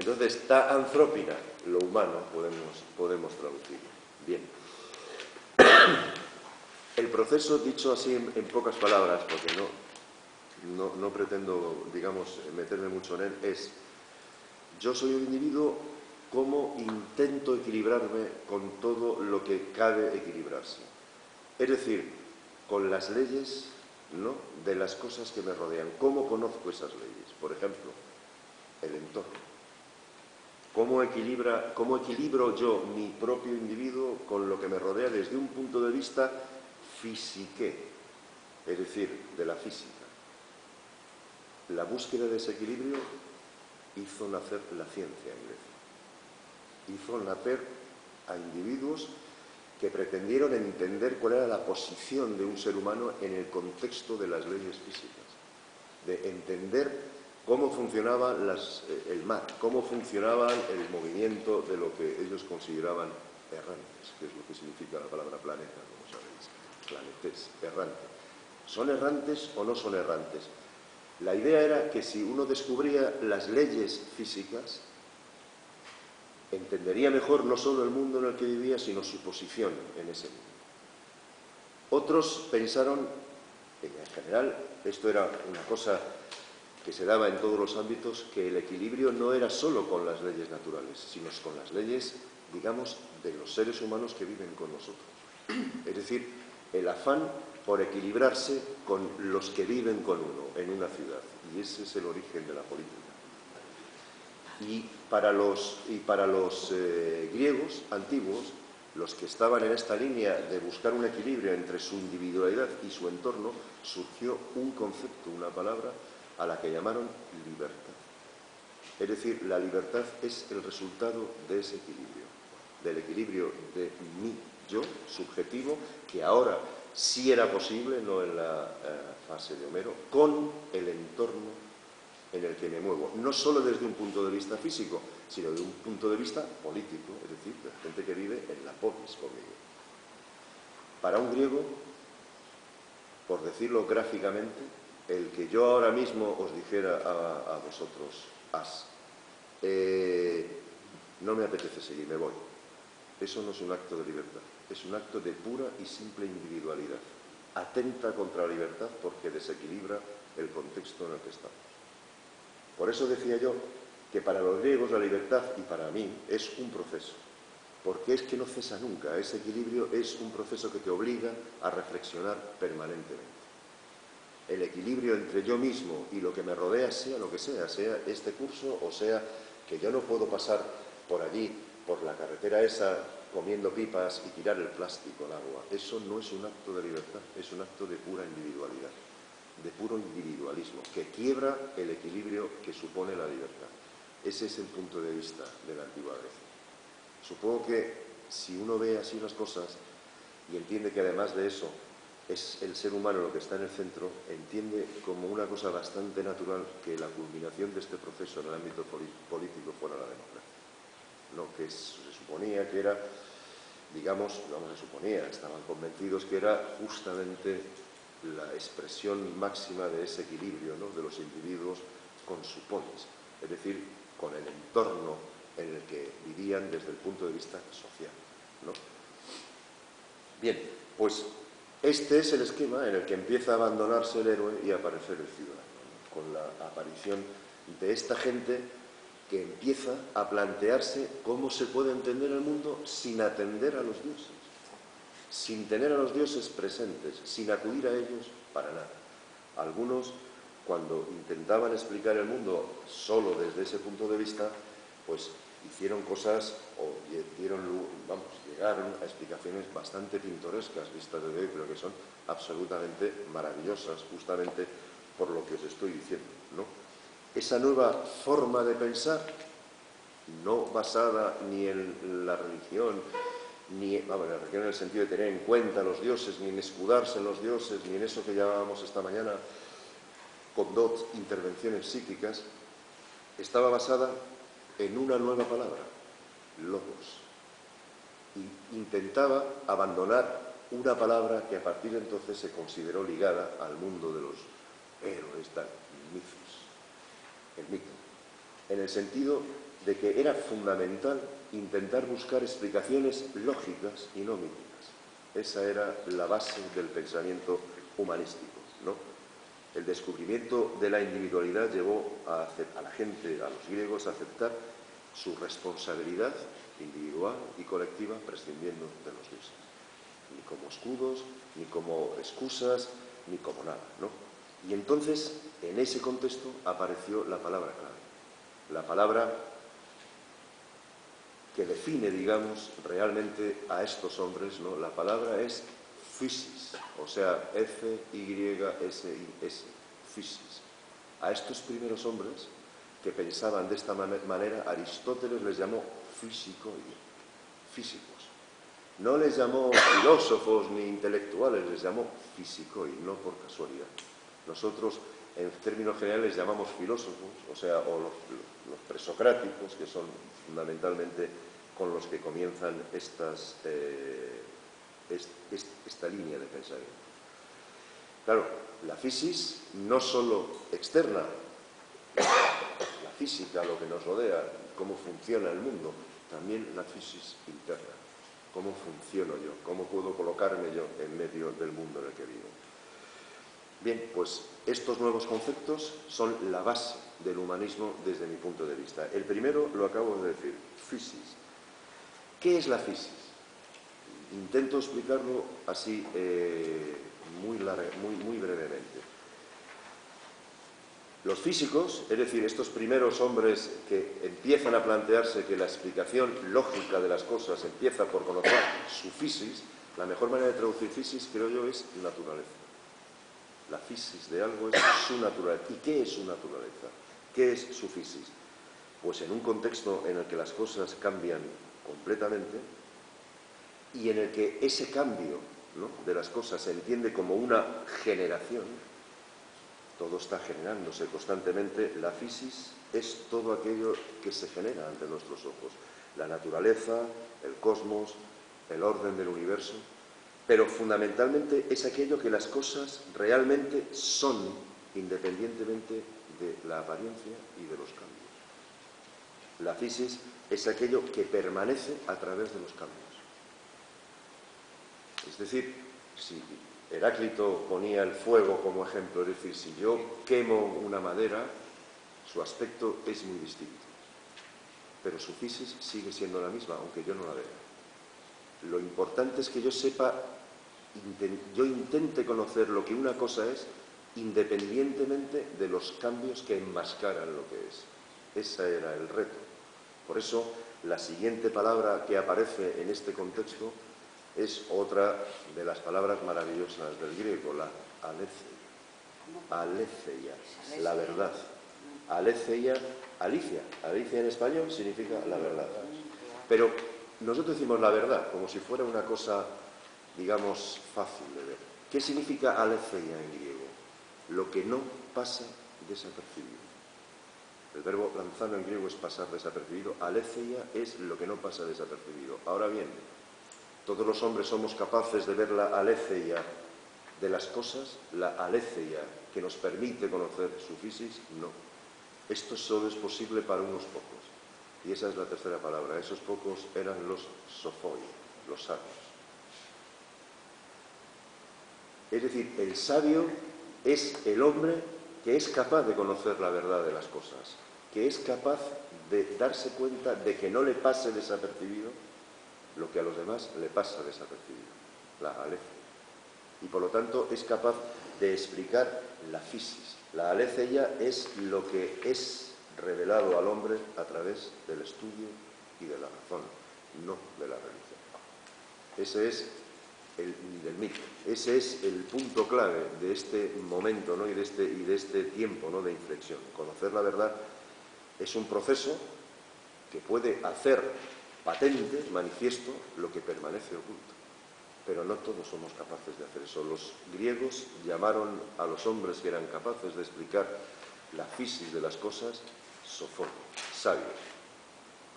Entonces, ta anthropina, lo humano, podemos traducirlo. Bien. El proceso, dicho así en pocas palabras, porque no pretendo, digamos, meterme mucho en él, es: yo soy un individuo, ¿cómo intento equilibrarme con todo lo que cabe equilibrarse? Es decir, con las leyes, ¿no?, de las cosas que me rodean. ¿Cómo conozco esas leyes? Por ejemplo, el entorno. ¿Cómo equilibro yo mi propio individuo con lo que me rodea desde un punto de vista físique, es decir, de la física? La búsqueda de ese equilibrio hizo nacer la ciencia en Grecia. Hizo nacer a individuos que pretendieron entender cuál era la posición de un ser humano en el contexto de las leyes físicas, de entender cómo funcionaba el mar, cómo funcionaba el movimiento de lo que ellos consideraban errantes, que es lo que significa la palabra planeta, como sabéis, planetes, errante. ¿Son errantes o no son errantes? La idea era que si uno descubría las leyes físicas, entendería mejor no solo el mundo en el que vivía, sino su posición en ese mundo. Otros pensaron, en general, esto era una cosa que se daba en todos los ámbitos, que el equilibrio no era solo con las leyes naturales, sino con las leyes, digamos, de los seres humanos que viven con nosotros. Es decir, el afán por equilibrarse con los que viven con uno en una ciudad. Y ese es el origen de la política. Y para los griegos antiguos, los que estaban en esta línea de buscar un equilibrio entre su individualidad y su entorno, surgió un concepto, una palabra, a la que llamaron libertad. Es decir, la libertad es el resultado de ese equilibrio, del equilibrio de mi yo subjetivo, que ahora sí era posible, no en la fase de Homero, con el entorno en el que me muevo, no solo desde un punto de vista físico, sino desde un punto de vista político, es decir, de la gente que vive en la polis conmigo. Para un griego, por decirlo gráficamente, el que yo ahora mismo os dijera a vosotros, no me apetece seguir, me voy. Eso no es un acto de libertad, es un acto de pura y simple individualidad. Atenta contra la libertad porque desequilibra el contexto en el que estamos. Por eso decía yo que para los griegos la libertad, y para mí, es un proceso. Porque es que no cesa nunca. Ese equilibrio es un proceso que te obliga a reflexionar permanentemente. El equilibrio entre yo mismo y lo que me rodea, sea lo que sea este curso, o sea que yo no puedo pasar por allí, por la carretera esa, comiendo pipas y tirar el plástico al agua. Eso no es un acto de libertad, es un acto de pura individualidad, de puro individualismo, que quiebra el equilibrio que supone la libertad. Ese es el punto de vista de la antigua Grecia. Supongo que si uno ve así las cosas y entiende que además de eso es el ser humano lo que está en el centro, entiende como una cosa bastante natural que la culminación de este proceso en el ámbito político fuera la democracia. No, que se suponía que era, digamos, no se suponía, estaban convencidos que era justamente la expresión máxima de ese equilibrio, ¿no?, de los individuos con su polis, es decir, con el entorno en el que vivían desde el punto de vista social, ¿no? Bien, pues este es el esquema en el que empieza a abandonarse el héroe y a aparecer el ciudadano, ¿no?, con la aparición de esta gente que empieza a plantearse cómo se puede entender el mundo sin atender a los dioses, sin tener a los dioses presentes, sin acudir a ellos para nada. Algunos, cuando intentaban explicar el mundo solo desde ese punto de vista, pues hicieron cosas o llegaron a explicaciones bastante pintorescas vistas desde hoy, pero que son absolutamente maravillosas, justamente por lo que os estoy diciendo, ¿no? Esa nueva forma de pensar, no basada ni en la religión, ni la religión en el sentido de tener en cuenta a los dioses, ni en escudarse en los dioses, ni en eso que llamábamos esta mañana con dos intervenciones psíquicas, estaba basada en una nueva palabra, logos. Y intentaba abandonar una palabra que a partir de entonces se consideró ligada al mundo de los héroes, mitos, el mito, en el sentido de que era fundamental intentar buscar explicaciones lógicas y no míticas. Esa era la base del pensamiento humanístico, ¿no? El descubrimiento de la individualidad llevó a la gente, a los griegos, a aceptar su responsabilidad individual y colectiva prescindiendo de los dioses. Ni como escudos, ni como excusas, ni como nada, ¿no? Y entonces, en ese contexto, apareció la palabra clave. La palabra que define, digamos, realmente a estos hombres, ¿no? La palabra es physis, o sea, F-Y-S-I-S, physis. A estos primeros hombres que pensaban de esta manera, Aristóteles les llamó físicos. No les llamó filósofos ni intelectuales, les llamó físicos, no por casualidad. Nosotros, en términos generales, les llamamos filósofos, o sea, o los presocráticos, que son fundamentalmente con los que comienzan esta línea de pensamiento. Claro, la fisis no solo externa, la física, lo que nos rodea, cómo funciona el mundo, también la fisis interna, cómo funciono yo, cómo puedo colocarme yo en medio del mundo en el que vivo. Bien, pues estos nuevos conceptos son la base del humanismo desde mi punto de vista. El primero lo acabo de decir, fisis. ¿Qué es la fisis? Intento explicarlo así muy brevemente. Los físicos, es decir, estos primeros hombres que empiezan a plantearse que la explicación lógica de las cosas empieza por conocer su fisis, la mejor manera de traducir fisis, creo yo, es naturaleza. La fisis de algo es su naturaleza. ¿Y qué es su naturaleza? ¿Qué es su fisis? Pues en un contexto en el que las cosas cambian completamente y en el que ese cambio, ¿no?, de las cosas se entiende como una generación, todo está generándose constantemente, la fisis es todo aquello que se genera ante nuestros ojos. La naturaleza, el cosmos, el orden del universo, pero fundamentalmente es aquello que las cosas realmente son, independientemente de la apariencia y de los cambios. La fisis es aquello que permanece a través de los cambios. Es decir, si Heráclito ponía el fuego como ejemplo, es decir, si yo quemo una madera, su aspecto es muy distinto, pero su fisis sigue siendo la misma, aunque yo no la vea. Lo importante es que yo sepa, yo intente conocer lo que una cosa es, independientemente de los cambios que enmascaran lo que es. Ese era el reto. Por eso, la siguiente palabra que aparece en este contexto es otra de las palabras maravillosas del griego, la aletheia. Aletheia, la verdad. Aletheia, Alicia. Alicia en español significa la verdad. Pero nosotros decimos la verdad como si fuera una cosa, digamos, fácil de ver. ¿Qué significa aletheia en griego? Lo que no pasa desapercibido. El verbo lanzano en griego es pasar desapercibido. Aletheia es lo que no pasa desapercibido. Ahora bien, ¿todos los hombres somos capaces de ver la aletheia de las cosas? La aletheia que nos permite conocer su fisis, no. Esto solo es posible para unos pocos. Y esa es la tercera palabra. Esos pocos eran los sophoi, los sabios. Es decir, el sabio es el hombre que es capaz de conocer la verdad de las cosas, que es capaz de darse cuenta de que no le pase desapercibido lo que a los demás le pasa desapercibido, la aletheia. Y por lo tanto es capaz de explicar la fisis. La aletheia es lo que es revelado al hombre a través del estudio y de la razón, no de la religión. Ese es del mito. Ese es el punto clave de este momento, ¿no?, y de este tiempo, ¿no?, de inflexión. Conocer la verdad es un proceso que puede hacer patente, manifiesto, lo que permanece oculto. Pero no todos somos capaces de hacer eso. Los griegos llamaron a los hombres que eran capaces de explicar la fisis de las cosas sophoi, sabios.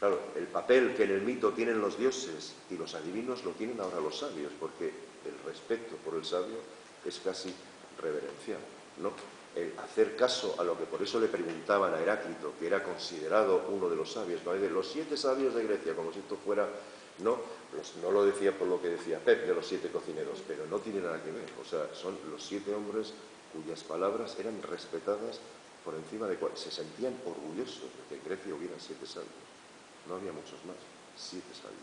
Claro, el papel que en el mito tienen los dioses y los adivinos lo tienen ahora los sabios, porque el respeto por el sabio es casi reverencial, ¿no? el hacer caso a lo que por eso le preguntaban a Heráclito, que era considerado uno de los sabios, ¿no? De los 7 sabios de Grecia, como si esto fuera, no lo decía por lo que decía Pep de los 7 cocineros, pero no tiene nada que ver, o sea, son los 7 hombres cuyas palabras eran respetadas por encima de se sentían orgullosos de que en Grecia hubiera 7 sabios, no había muchos más, 7 sabios.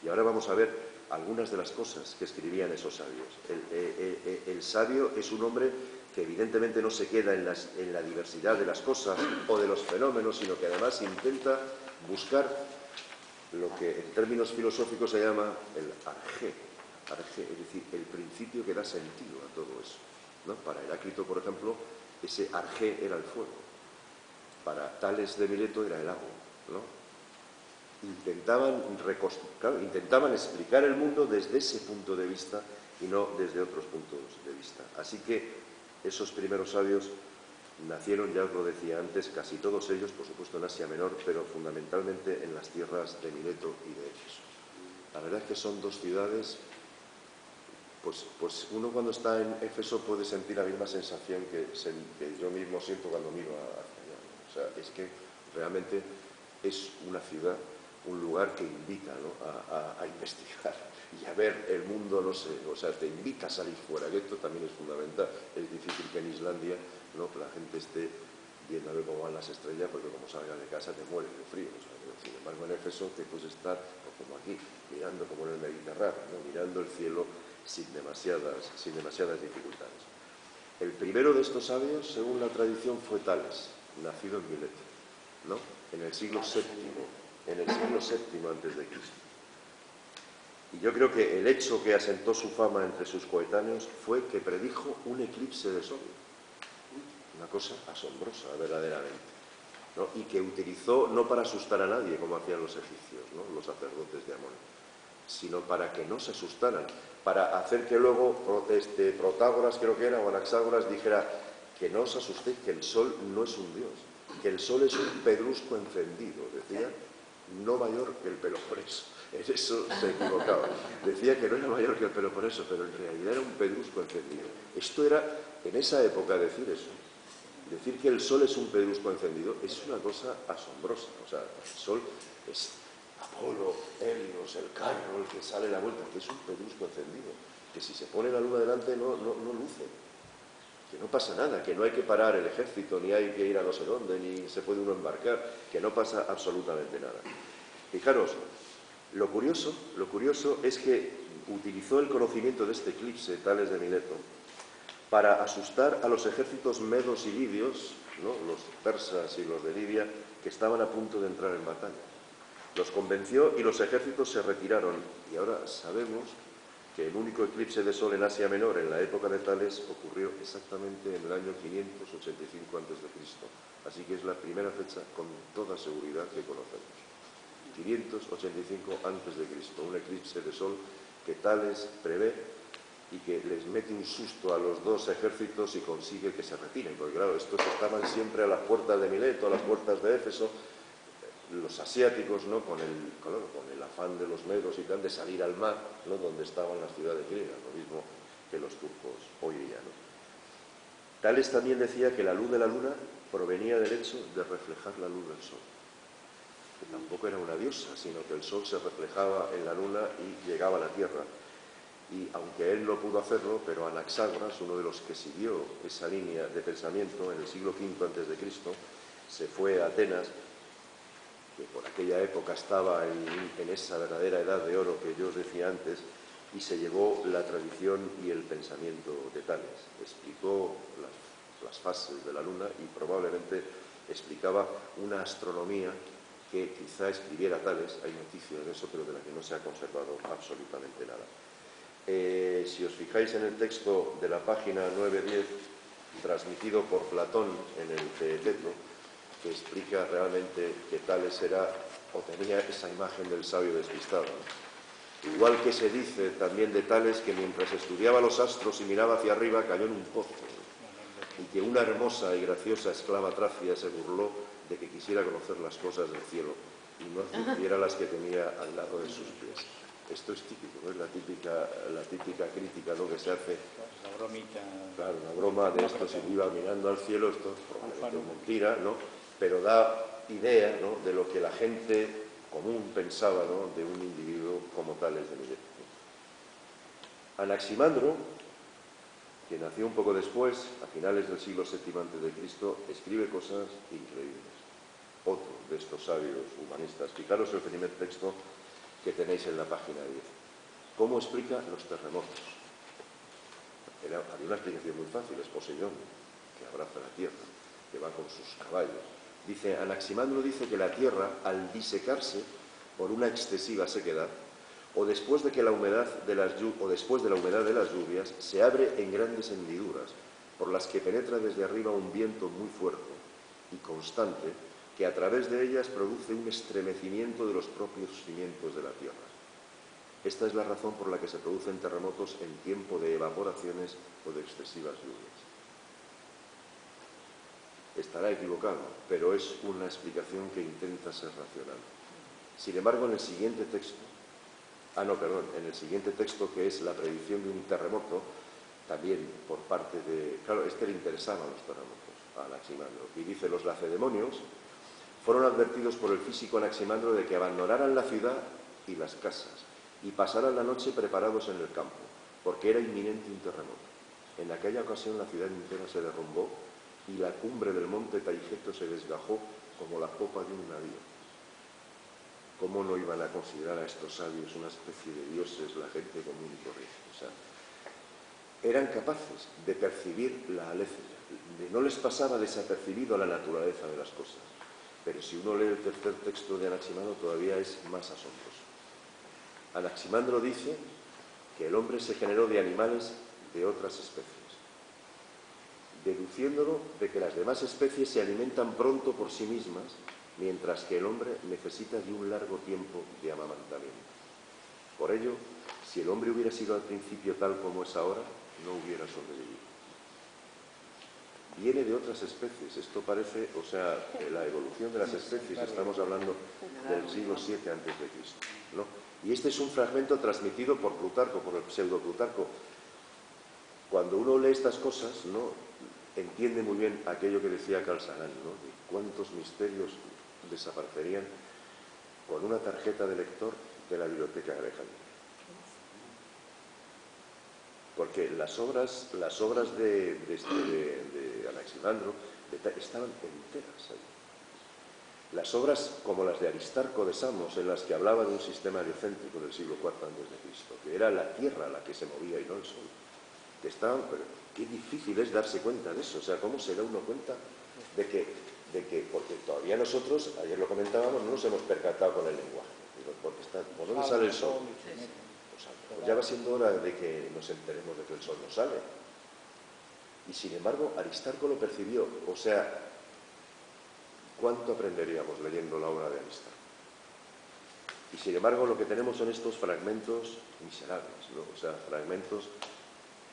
Y ahora vamos a ver algunas de las cosas que escribían esos sabios. El sabio es un hombre que evidentemente no se queda en la diversidad de las cosas o de los fenómenos, sino que además intenta buscar lo que en términos filosóficos se llama el arjé, es decir, el principio que da sentido a todo eso, ¿no? Para Heráclito, por ejemplo, ese arjé era el fuego. Para Tales de Mileto era el agua, ¿no? Intentaban explicar el mundo desde ese punto de vista y no desde otros puntos de vista. Así que esos primeros sabios nacieron, ya os lo decía antes, casi todos ellos, por supuesto en Asia Menor, pero fundamentalmente en las tierras de Mileto y de Éfeso. La verdad es que son dos ciudades, pues uno cuando está en Éfeso puede sentir la misma sensación que yo mismo siento cuando miro hacia allá, ¿no? O sea, es que realmente es una ciudad, un lugar que invita, ¿no? a investigar y a ver el mundo, no sé, o sea, te invita a salir fuera, que esto también es fundamental. Es difícil que en Islandia, ¿no?, la gente esté viendo a ver cómo van las estrellas, porque como salgas de casa te mueres de frío, o sea, sin embargo en Éfeso te puedes estar, pues, como aquí, mirando como en el Mediterráneo, ¿no?, mirando el cielo sin demasiadas dificultades. El primero de estos sabios, según la tradición, fue Tales, nacido en Mileto, ¿no?, en el siglo VII antes de Cristo. Y yo creo que el hecho que asentó su fama entre sus coetáneos fue que predijo un eclipse de sol. Una cosa asombrosa, verdaderamente, ¿no? Y que utilizó no para asustar a nadie, como hacían los egipcios, ¿no?, los sacerdotes de Amón, sino para que no se asustaran, para hacer que luego Protágoras, creo que era, o Anaxágoras, dijera que no os asustéis, que el sol no es un dios, que el sol es un pedrusco encendido, decía, no mayor que el Peloponeso. En eso se equivocaba. Decía que no era mayor que el Peloponeso, pero en realidad era un pedrusco encendido. Esto era, en esa época, decir eso. Decir que el sol es un pedrusco encendido es una cosa asombrosa. O sea, el sol es Apolo, Helios, el carro, el que sale a la vuelta, que es un pedrusco encendido. Que si se pone la luna delante no luce. Que no pasa nada, que no hay que parar el ejército, ni hay que ir a no sé dónde, ni se puede uno embarcar, que no pasa absolutamente nada. Fijaros, lo curioso es que utilizó el conocimiento de este eclipse, Tales de Mileto, para asustar a los ejércitos medos y lidios, ¿no?, los persas y los de Lidia, que estaban a punto de entrar en batalla. Los convenció y los ejércitos se retiraron, y ahora sabemos que el único eclipse de sol en Asia Menor en la época de Tales ocurrió exactamente en el año 585 a.C. Así que es la primera fecha con toda seguridad que conocemos. 585 a.C., un eclipse de sol que Tales prevé y que les mete un susto a los dos ejércitos y consigue que se retiren, porque claro, estos estaban siempre a las puertas de Mileto, a las puertas de Éfeso, los asiáticos, ¿no?, con el afán de los medos y tal, de salir al mar, ¿no?, donde estaban las ciudades griegas, lo mismo que los turcos hoy día, ¿no? Tales también decía que la luz de la luna provenía del hecho de reflejar la luz del sol, que tampoco era una diosa, sino que el sol se reflejaba en la luna y llegaba a la tierra. Y aunque él no pudo hacerlo, pero Anaxágoras, uno de los que siguió esa línea de pensamiento en el siglo V a.C., se fue a Atenas, que por aquella época estaba en esa verdadera edad de oro que yo os decía antes, y se llevó la tradición y el pensamiento de Tales. Explicó las fases de la luna y probablemente explicaba una astronomía que quizá escribiera Tales, hay noticias de eso, pero de la que no se ha conservado absolutamente nada. Si os fijáis en el texto de la página 9-10, transmitido por Platón en el Teeteto, que explica realmente que Tales era o tenía esa imagen del sabio despistado, ¿no? Igual que se dice también de Tales que mientras estudiaba los astros y miraba hacia arriba cayó en un pozo, ¿no?, y que una hermosa y graciosa esclava tracia se burló de que quisiera conocer las cosas del cielo y no advirtiera las que tenía al lado de sus pies. Esto es típico, ¿no? Es la típica crítica, ¿no?, que se hace. La bromita. Claro, una broma de esto, si iba mirando al cielo, esto es probablemente mentira, ¿no? Pero da idea, ¿no?, de lo que la gente común pensaba, ¿no?, de un individuo como tales de Mileto. Anaximandro, que nació un poco después, a finales del siglo VII a.C., escribe cosas increíbles. Otro de estos sabios humanistas. Fijaros el primer texto que tenéis en la página 10. ¿Cómo explica los terremotos? Había una explicación muy fácil, es Poseidón, que abraza la tierra, que va con sus caballos. Dice, Anaximandro dice que la tierra, al disecarse por una excesiva sequedad, o después de la humedad de las lluvias, se abre en grandes hendiduras, por las que penetra desde arriba un viento muy fuerte y constante, que a través de ellas produce un estremecimiento de los propios cimientos de la tierra. Esta es la razón por la que se producen terremotos en tiempo de evaporaciones o de excesivas lluvias. Estará equivocado, pero es una explicación que intenta ser racional. Sin embargo, en el siguiente texto, en el siguiente texto, que es la predicción de un terremoto, también por parte de... Claro, le interesaban los terremotos a Anaximandro, y dice, los lacedemonios fueron advertidos por el físico Anaximandro de que abandonaran la ciudad y las casas y pasaran la noche preparados en el campo, porque era inminente un terremoto. En aquella ocasión la ciudad entera se derrumbó y la cumbre del monte Taigeto se desgajó como la popa de un navío. ¿Cómo no iban a considerar a estos sabios una especie de dioses, la gente común y corriente? O sea, eran capaces de percibir la aletheia, no les pasaba desapercibido la naturaleza de las cosas. Pero si uno lee el tercer texto de Anaximandro, todavía es más asombroso. Anaximandro dice que el hombre se generó de animales de otras especies, deduciéndolo de que las demás especies se alimentan pronto por sí mismas, mientras que el hombre necesita de un largo tiempo de amamantamiento. Por ello, si el hombre hubiera sido al principio tal como es ahora, no hubiera sobrevivido. Viene de otras especies, esto parece, o sea, la evolución de las especies, estamos hablando del siglo VII a.C., ¿no? Y este es un fragmento transmitido por Plutarco, por el pseudo Plutarco. Cuando uno lee estas cosas, ¿no?, entiende muy bien aquello que decía Carl Sagan, ¿no?, de cuántos misterios desaparecerían con una tarjeta de lector de la Biblioteca de Alejandría. Porque las obras de Anaximandro estaban enteras ahí. Las obras como las de Aristarco de Samos, en las que hablaba de un sistema heliocéntrico del siglo IV a.C., que era la Tierra la que se movía y no el Sol, que estaban, pero qué difícil es darse cuenta de eso. O sea, ¿cómo se da uno cuenta de que porque todavía nosotros, ayer lo comentábamos, no nos hemos percatado con el lenguaje? Porque ¿por dónde sale el Sol? Pues ya va siendo hora de que nos enteremos de que el Sol no sale. Y sin embargo, Aristarco lo percibió. O sea, ¿cuánto aprenderíamos leyendo la obra de Aristarco? Y sin embargo, lo que tenemos son estos fragmentos miserables, ¿no? O sea, fragmentos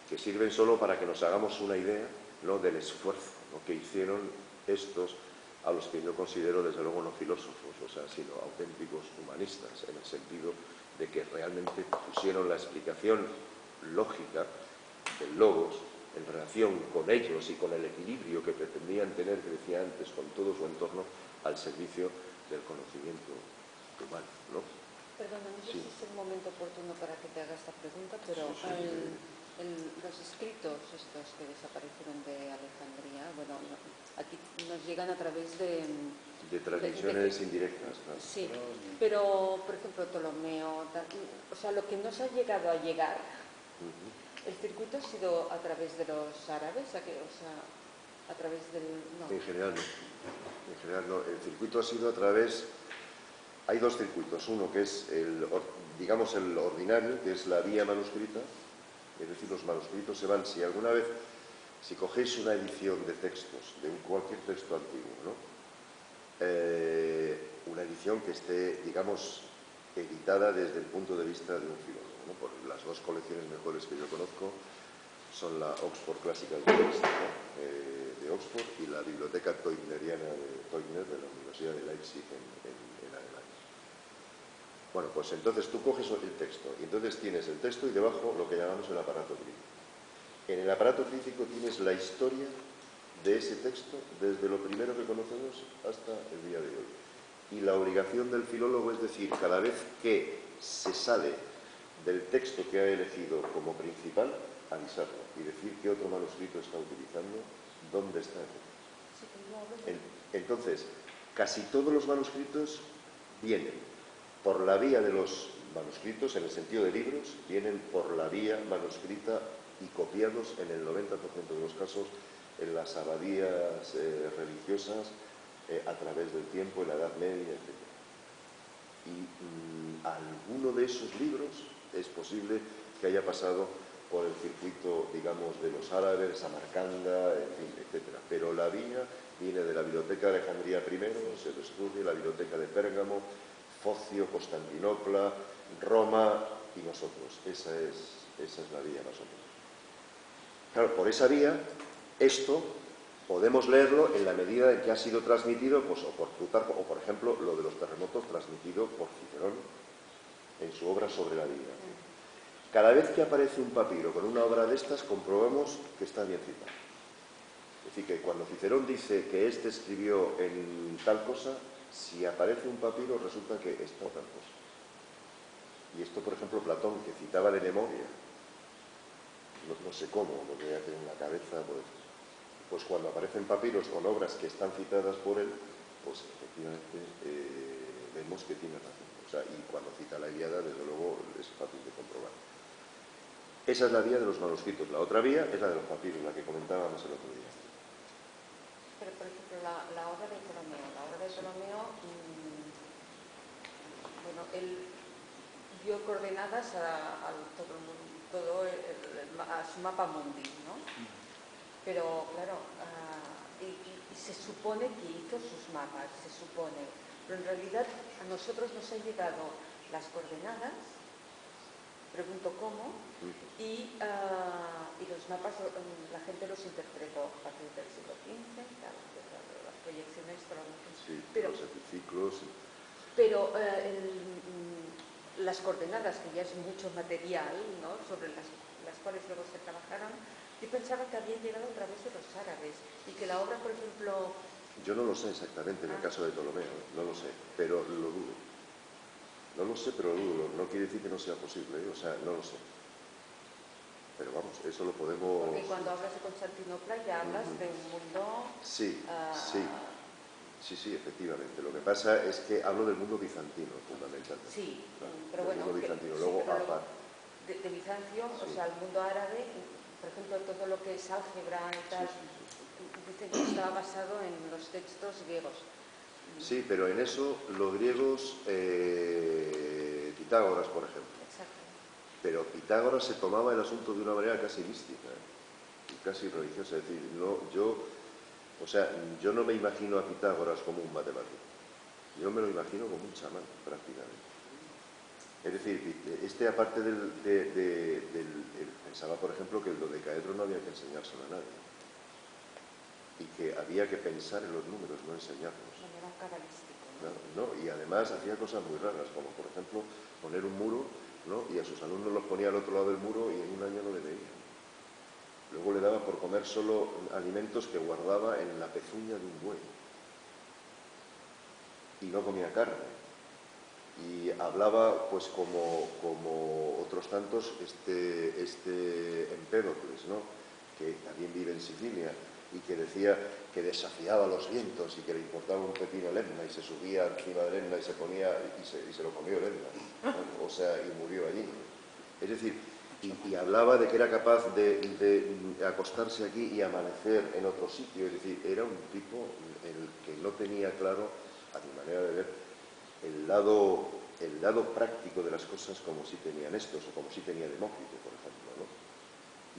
que sirven solo para que nos hagamos una idea, ¿no?, del esfuerzo, ¿no?, que hicieron estos, a los que yo considero desde luego no filósofos, o sea, sino auténticos humanistas, en el sentido de que realmente pusieron la explicación lógica del logos en relación con ellos y con el equilibrio que pretendían tener, que decía antes, con todo su entorno, al servicio del conocimiento humano, ¿no? Perdona, no sé si es el momento oportuno para que te haga esta pregunta, pero los escritos estos que desaparecieron de Alejandría, bueno, aquí nos llegan a través de transmisiones indirectas, claro. Sí, pero, por ejemplo, Ptolomeo, o sea, lo que nos ha llegado a llegar, ¿el circuito ha sido a través de los árabes? O sea, a través del... No. En general no. En general no. El circuito ha sido a través... Hay dos circuitos. Uno que es, digamos, el ordinario, que es la vía manuscrita. Es decir, los manuscritos se van... Si cogéis una edición de textos, de cualquier texto antiguo, ¿no?, una edición que esté, digamos, editada desde el punto de vista de un filólogo, ¿no? Por las dos colecciones mejores que yo conozco son la Oxford Classical Text, ¿no?, de Oxford, y la Biblioteca Teubneriana de Teubner, de la Universidad de Leipzig en Alemania. Bueno, pues entonces tú coges el texto y entonces tienes el texto y debajo lo que llamamos el aparato crítico. En el aparato crítico tienes la historia de ese texto desde lo primero que conocemos hasta el día de hoy. Y la obligación del filólogo es decir, cada vez que se sale del texto que ha elegido como principal, avisarlo y decir qué otro manuscrito está utilizando, dónde está. Entonces, casi todos los manuscritos vienen por la vía de los manuscritos, en el sentido de libros, vienen por la vía manuscrita y copiados en el 90% de los casos en las abadías religiosas a través del tiempo, en la Edad Media, etc. Y alguno de esos libros es posible que haya pasado por el circuito, digamos, de los árabes, Samarcanda, en fin, etc. Pero la vía viene de la Biblioteca de Alejandría primero, se lo estudia, la Biblioteca de Pérgamo, Focio, Constantinopla, Roma y nosotros. Esa es la vía más o menos. Claro, por esa vía, esto podemos leerlo en la medida en que ha sido transmitido, pues, o por Plutarco, o por ejemplo, lo de los terremotos transmitido por Cicerón en su obra sobre la vida. Cada vez que aparece un papiro con una obra de estas, comprobamos que está bien citado. Es decir, que cuando Cicerón dice que éste escribió en tal cosa, si aparece un papiro resulta que está tal cosa. Y esto, por ejemplo, Platón, que citaba de memoria, no sé cómo, lo que hace en la cabeza, pues cuando aparecen papiros con obras que están citadas por él, pues efectivamente vemos que tiene razón. O sea, y cuando cita la Ilíada, desde luego, es fácil de comprobar. Esa es la vía de los manuscritos. La otra vía es la de los papiros, la que comentábamos el otro día. Pero, por ejemplo, la obra de Ptolomeo. La obra de Ptolomeo, bueno, él dio coordenadas a su mapa mundi, ¿no? Pero, claro, y se supone que hizo sus mapas, se supone. Pero en realidad a nosotros nos han llegado las coordenadas, pregunto cómo, y los mapas la gente los interpretó a partir del siglo XV, las proyecciones, pero los epiciclos. Pero las coordenadas, que ya es mucho material, ¿no?, sobre las cuales luego se trabajaron, yo pensaba que habían llegado a través de los árabes y que la obra, por ejemplo... Yo no lo sé exactamente en el caso de Ptolomeo, no lo sé, pero lo dudo. No lo sé, pero lo dudo. No quiere decir que no sea posible, o sea, no lo sé. Pero vamos, eso lo podemos... Porque cuando hablas de Constantinopla ya hablas de un mundo... Sí, sí, efectivamente. Lo que pasa es que hablo del mundo bizantino, fundamentalmente. Sí, ¿no? Pero bueno... Mundo bizantino. Sí, luego, de Bizancio, sí. O sea, el mundo árabe, por ejemplo, todo lo que es álgebra y tal, dicen que estaba basado en los textos griegos. Sí, pero en eso los griegos, Pitágoras, por ejemplo. Exacto. Pero Pitágoras se tomaba el asunto de una manera casi mística, y casi religiosa. Es decir, yo no me imagino a Pitágoras como un matemático. Yo me lo imagino como un chamán, prácticamente. Es decir, aparte pensaba, por ejemplo, que el dodecaedro no había que enseñárselo a nadie. Y que había que pensar en los números, no enseñarlos. Era cabalístico, ¿no? No, y además hacía cosas muy raras, como por ejemplo poner un muro, ¿no?, y a sus alumnos los ponía al otro lado del muro y en un año no le veían. Luego le daba por comer solo alimentos que guardaba en la pezuña de un buey. Y no comía carne. Y hablaba, pues como otros tantos, Empédocles, ¿no?, que también vive en Sicilia, y que decía que desafiaba los vientos y que le importaba un pepino el Etna y se subía encima del Etna y se ponía y se lo comió el Etna, ¿no? O sea, y murió allí. Es decir, y hablaba de que era capaz de acostarse aquí y amanecer en otro sitio. Es decir, era un tipo que no tenía claro, a mi manera de ver, el lado práctico de las cosas como sí tenían estos, o como sí tenía Demócrito, por ejemplo, ¿no?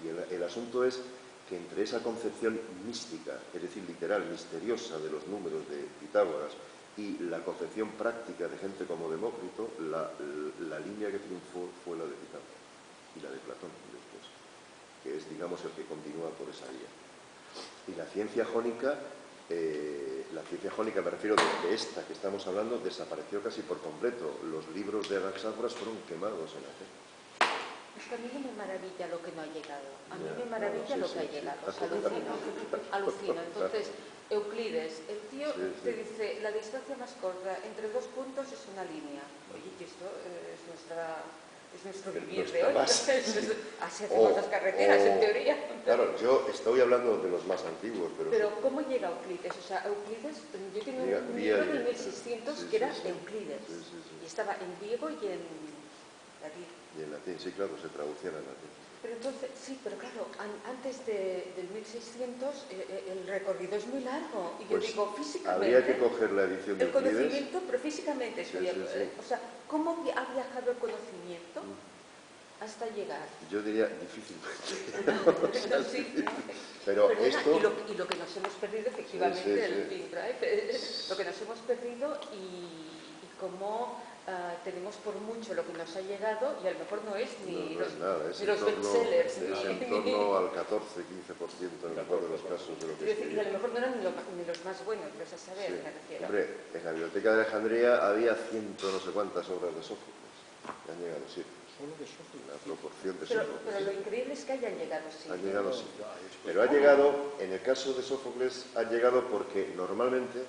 Y el asunto es que entre esa concepción mística, es decir, literal, misteriosa de los números de Pitágoras, y la concepción práctica de gente como Demócrito, la línea que triunfó fue la de Pitágoras y la de Platón después, que es, digamos, el que continúa por esa vía. Y la ciencia jónica la ciencia jónica, me refiero de esta que estamos hablando, desapareció casi por completo. Los libros de Anaxágoras fueron quemados en Atenas. Es que a mí no me maravilla lo que no ha llegado. A mí me maravilla lo que ha llegado. O sea, alucino. Entonces, Euclides, el tío te dice, la distancia más corta entre dos puntos es una línea. Oye, y esto es nuestro vivir de hoy. Así hacemos las carreteras, en teoría. Claro, yo estoy hablando de los más antiguos, pero... Pero ¿cómo llega Euclides? O sea, Euclides, yo tengo un libro de 1600 que era Euclides. Y estaba en griego y en latín. Y en latín, sí, claro, se traducían en latín. Pero entonces, sí, pero claro, antes del 1600 el recorrido es muy largo. Y pues yo digo, físicamente... Habría que coger la edición de el Euclides. conocimiento, pero físicamente. O sea, ¿cómo ha viajado el conocimiento hasta llegar? Yo diría difícilmente. No, sí, pero perdona, esto... y lo que nos hemos perdido, efectivamente, el Pink Drive, lo que nos hemos perdido y cómo... tenemos por mucho lo que nos ha llegado y a lo mejor no es ni los bestsellers. Es en torno al 14-15% en el mejor de los casos de lo que es. Y a lo mejor no eran ni los más buenos, los a saber, me refiero. Hombre, en la Biblioteca de Alejandría había no sé cuántas obras de Sófocles. Que han llegado, sí. Solo de Sófocles. La proporción de Sófocles. Pero lo increíble es que hayan llegado, sí. Han llegado, sí. Pero ha llegado, en el caso de Sófocles, ha llegado porque normalmente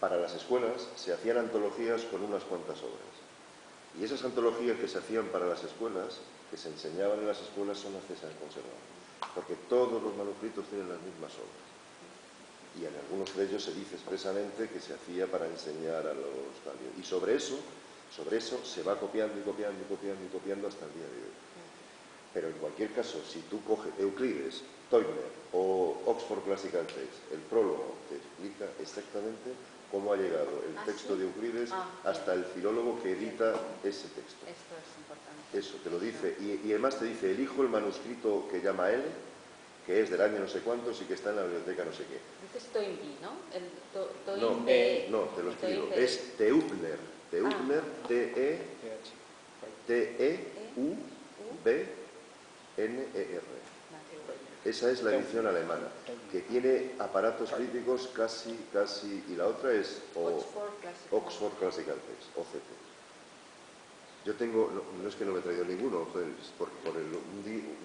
para las escuelas se hacían antologías con unas cuantas obras. Y esas antologías que se hacían para las escuelas, que se enseñaban en las escuelas, son las que se han conservado. Porque todos los manuscritos tienen las mismas obras. Y en algunos de ellos se dice expresamente que se hacía para enseñar a los talios. Y sobre eso se va copiando y copiando y copiando y copiando hasta el día de hoy. Pero en cualquier caso, si tú coges Euclides, Teubner o Oxford Classical Text, el prólogo te explica exactamente cómo ha llegado el texto de Euclides hasta el filólogo que edita ese texto. Esto es importante. Eso, te lo dice. Y además te dice, elijo el manuscrito que llama L, que es del año no sé cuántos y que está en la biblioteca no sé qué. Dices Toynbee, ¿no? No, te lo escribo. Es Teubner. Teubner, T-E-U-B-N-E-R. Esa es la edición alemana, que tiene aparatos críticos casi, y la otra es Oxford Classical Text, OCT. Yo tengo, no es que no me he traído ninguno,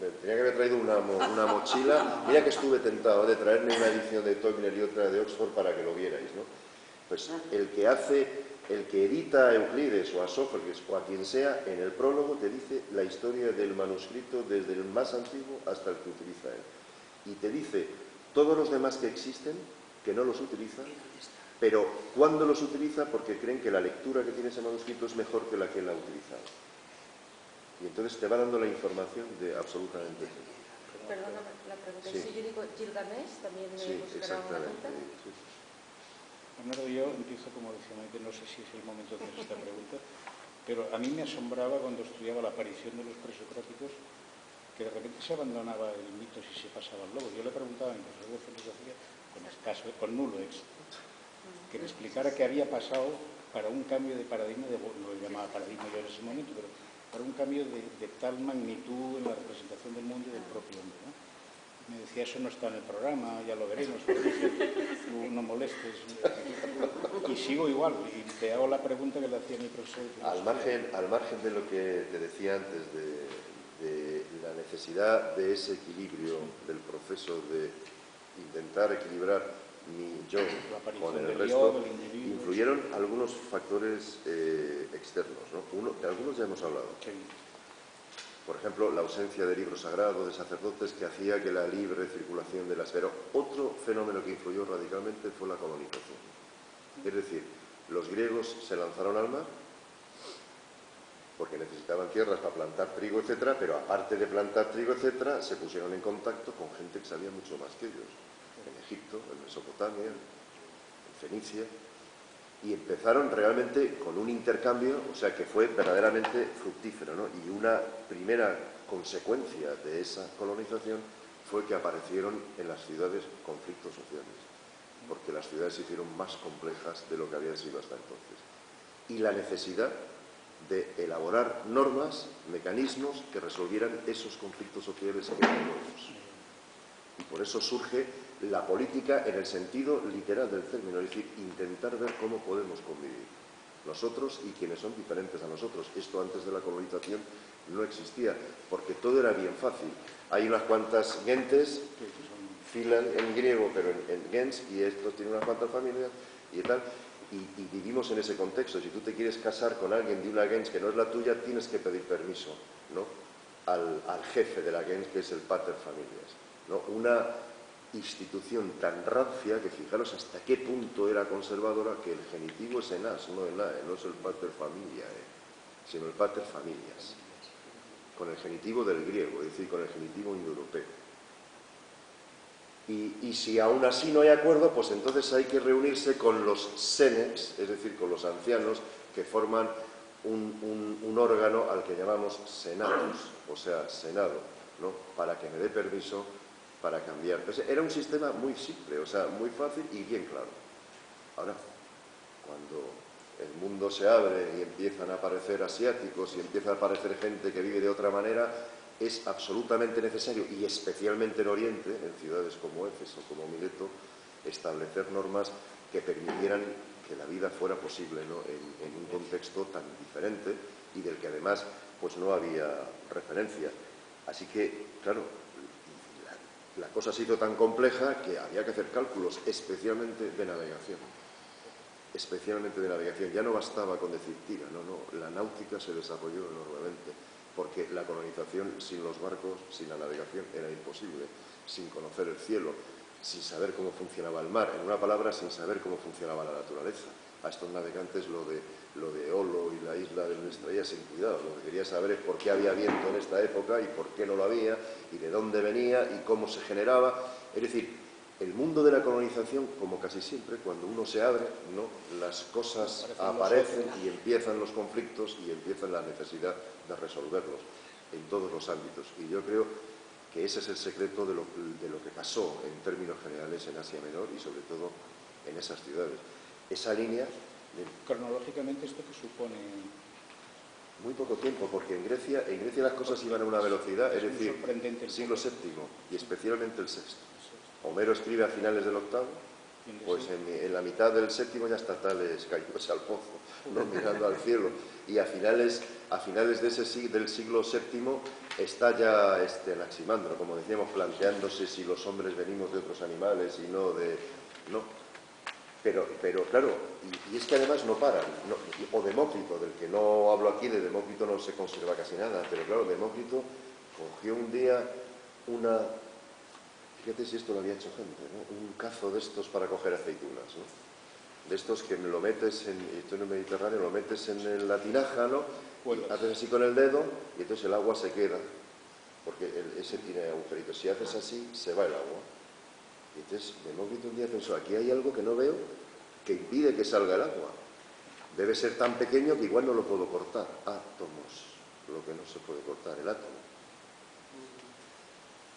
me tenía que haber traído una mochila. Mira que estuve tentado de traerme una edición de Teubner y otra de Oxford para que lo vierais, ¿no? Pues el que edita a Euclides o a Sófocles o a quien sea, en el prólogo te dice la historia del manuscrito desde el más antiguo hasta el que utiliza él. Y te dice todos los demás que existen, que no los utilizan, pero cuándo los utiliza porque creen que la lectura que tiene ese manuscrito es mejor que la que él ha utilizado. Y entonces te va dando la información de absolutamente todo. Perdona la pregunta. Sí. Si yo digo Gilgamesh, también me buscará una pregunta. Sí. Primero yo empiezo, como decía Maite, no sé si es el momento de hacer esta pregunta, pero a mí me asombraba cuando estudiaba la aparición de los presocráticos que de repente se abandonaba el mito si se pasaba al logo. Yo le preguntaba a mi profesor de filosofía con nulo éxito, que me explicara qué había pasado para un cambio de paradigma, no lo llamaba paradigma yo en ese momento, pero para un cambio de tal magnitud en la representación del mundo y del propio hombre, ¿no? Me decía, eso no está en el programa, ya lo veremos, pero dije, tú no molestes. Y sigo igual, y te hago la pregunta que le hacía mi profesor de filosofía. Al margen de lo que te decía antes, de la necesidad de ese equilibrio del proceso de intentar equilibrar mi yo con el resto, influyeron algunos factores externos, ¿no? De algunos ya hemos hablado. Sí. Por ejemplo, la ausencia de libros sagrados, de sacerdotes, que hacía que la libre circulación de las... Pero otro fenómeno que influyó radicalmente fue la colonización. Es decir, los griegos se lanzaron al mar porque necesitaban tierras para plantar trigo, etcétera, pero aparte de plantar trigo, etcétera, se pusieron en contacto con gente que sabía mucho más que ellos. En Egipto, en Mesopotamia, en Fenicia... Y empezaron realmente con un intercambio, o sea, que fue verdaderamente fructífero, ¿no? Y una primera consecuencia de esa colonización fue que aparecieron en las ciudades conflictos sociales, porque las ciudades se hicieron más complejas de lo que habían sido hasta entonces. Y la necesidad de elaborar normas, mecanismos que resolvieran esos conflictos sociales que eran nuevos. Y por eso surge la política en el sentido literal del término, es decir, intentar ver cómo podemos convivir nosotros y quienes son diferentes a nosotros. Esto antes de la colonización no existía, porque todo era bien fácil. Hay unas cuantas gentes, filan en griego, pero en gens, y estos tienen unas cuantas familias y tal, y vivimos en ese contexto. Si tú te quieres casar con alguien de una gens que no es la tuya, tienes que pedir permiso, ¿no?, al jefe de la gens, que es el pater familias, ¿no? Una institución tan rancia que fijaros hasta qué punto era conservadora, que el genitivo es enas, no enae, no es el pater familiae, sino el pater familias, con el genitivo del griego, es decir, con el genitivo indoeuropeo. Y si aún así no hay acuerdo, pues entonces hay que reunirse con los senex, es decir, con los ancianos que forman un órgano al que llamamos senatus, o sea, senado, ¿no?, para que me dé permiso para cambiar. Entonces, era un sistema muy simple, o sea, muy fácil y bien claro. Ahora, cuando el mundo se abre y empiezan a aparecer asiáticos y empieza a aparecer gente que vive de otra manera, es absolutamente necesario, y especialmente en Oriente, en ciudades como Éfeso, como Mileto, establecer normas que permitieran que la vida fuera posible, ¿no?, en un contexto tan diferente y del que además pues no había referencia. Así que, claro, la cosa se hizo tan compleja que había que hacer cálculos, especialmente de navegación. Especialmente de navegación. Ya no bastaba con decir tira, no, la náutica se desarrolló enormemente, porque la colonización sin los barcos, sin la navegación, era imposible, sin conocer el cielo, sin saber cómo funcionaba el mar, en una palabra, sin saber cómo funcionaba la naturaleza. A estos navegantes lo de Olo y la isla les traía sin cuidado. Lo que quería saber es por qué había viento en esta época y por qué no lo había, y de dónde venía y cómo se generaba. Es decir, el mundo de la colonización, como casi siempre, cuando uno se abre, ¿no?, las cosas aparecen y empiezan los conflictos y empieza la necesidad de resolverlos en todos los ámbitos. Y yo creo que ese es el secreto de lo que pasó en términos generales en Asia Menor y sobre todo en esas ciudades. Esa línea... Cronológicamente, ¿esto qué supone? Muy poco tiempo, porque en Grecia las cosas iban a una velocidad, es decir, el siglo VII y especialmente el VI. Homero escribe a finales del VIII, pues en la mitad del VII ya está Tales cayéndose al pozo, ¿no?, mirando al cielo, y a finales del siglo VII está ya Anaximandro, como decíamos, planteándose si los hombres venimos de otros animales y no de... no. Pero claro, y es que además no paran, o Demócrito, del que no hablo aquí, de Demócrito no se conserva casi nada, pero claro, Demócrito cogió un día fíjate si esto lo había hecho gente, ¿no?, un cazo de estos para coger aceitunas, ¿no?, de estos que lo metes esto en el Mediterráneo, lo metes en la tinaja, ¿no?, y haces así con el dedo y entonces el agua se queda, porque ese tiene agujeritos. Si haces así, se va el agua. Y entonces Demócrito un día pensó, aquí hay algo que no veo que impide que salga el agua. Debe ser tan pequeño que igual no lo puedo cortar. Átomos, lo que no se puede cortar, el átomo.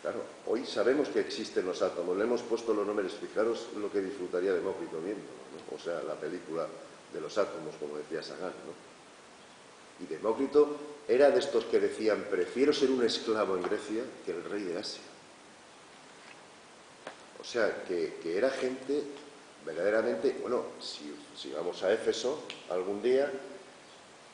Claro, hoy sabemos que existen los átomos, le hemos puesto los nombres. Fijaros lo que disfrutaría Demócrito viéndolo, ¿no?, o sea, la película de los átomos, como decía Sagan, ¿no? Y Demócrito era de estos que decían, prefiero ser un esclavo en Grecia que el rey de Asia. O sea, que era gente verdaderamente... Bueno, si vamos a Éfeso algún día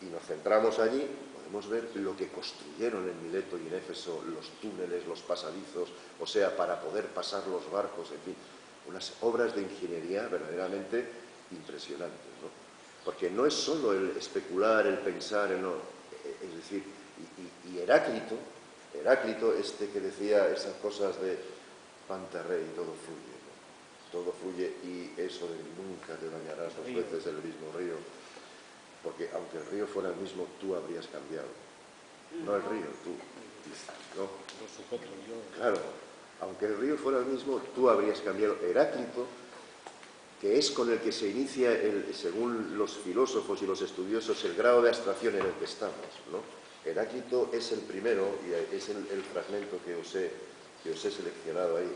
y nos centramos allí, podemos ver lo que construyeron en Mileto y en Éfeso, los túneles, los pasadizos, o sea, para poder pasar los barcos, en fin, unas obras de ingeniería verdaderamente impresionantes, ¿no? Porque no es solo el especular, el pensar, es decir, y Heráclito, que decía esas cosas de Pantarrey, todo fluye, ¿no?, todo fluye, y eso de nunca te bañarás dos veces en el mismo río, porque aunque el río fuera el mismo, tú habrías cambiado, no el río, tú, ¿no? Claro, aunque el río fuera el mismo, tú habrías cambiado. Heráclito, que es con el que se inicia, según los filósofos y los estudiosos, el grado de abstracción en el que estamos, ¿no? Heráclito es el primero, y es el fragmento que os he seleccionado ahí.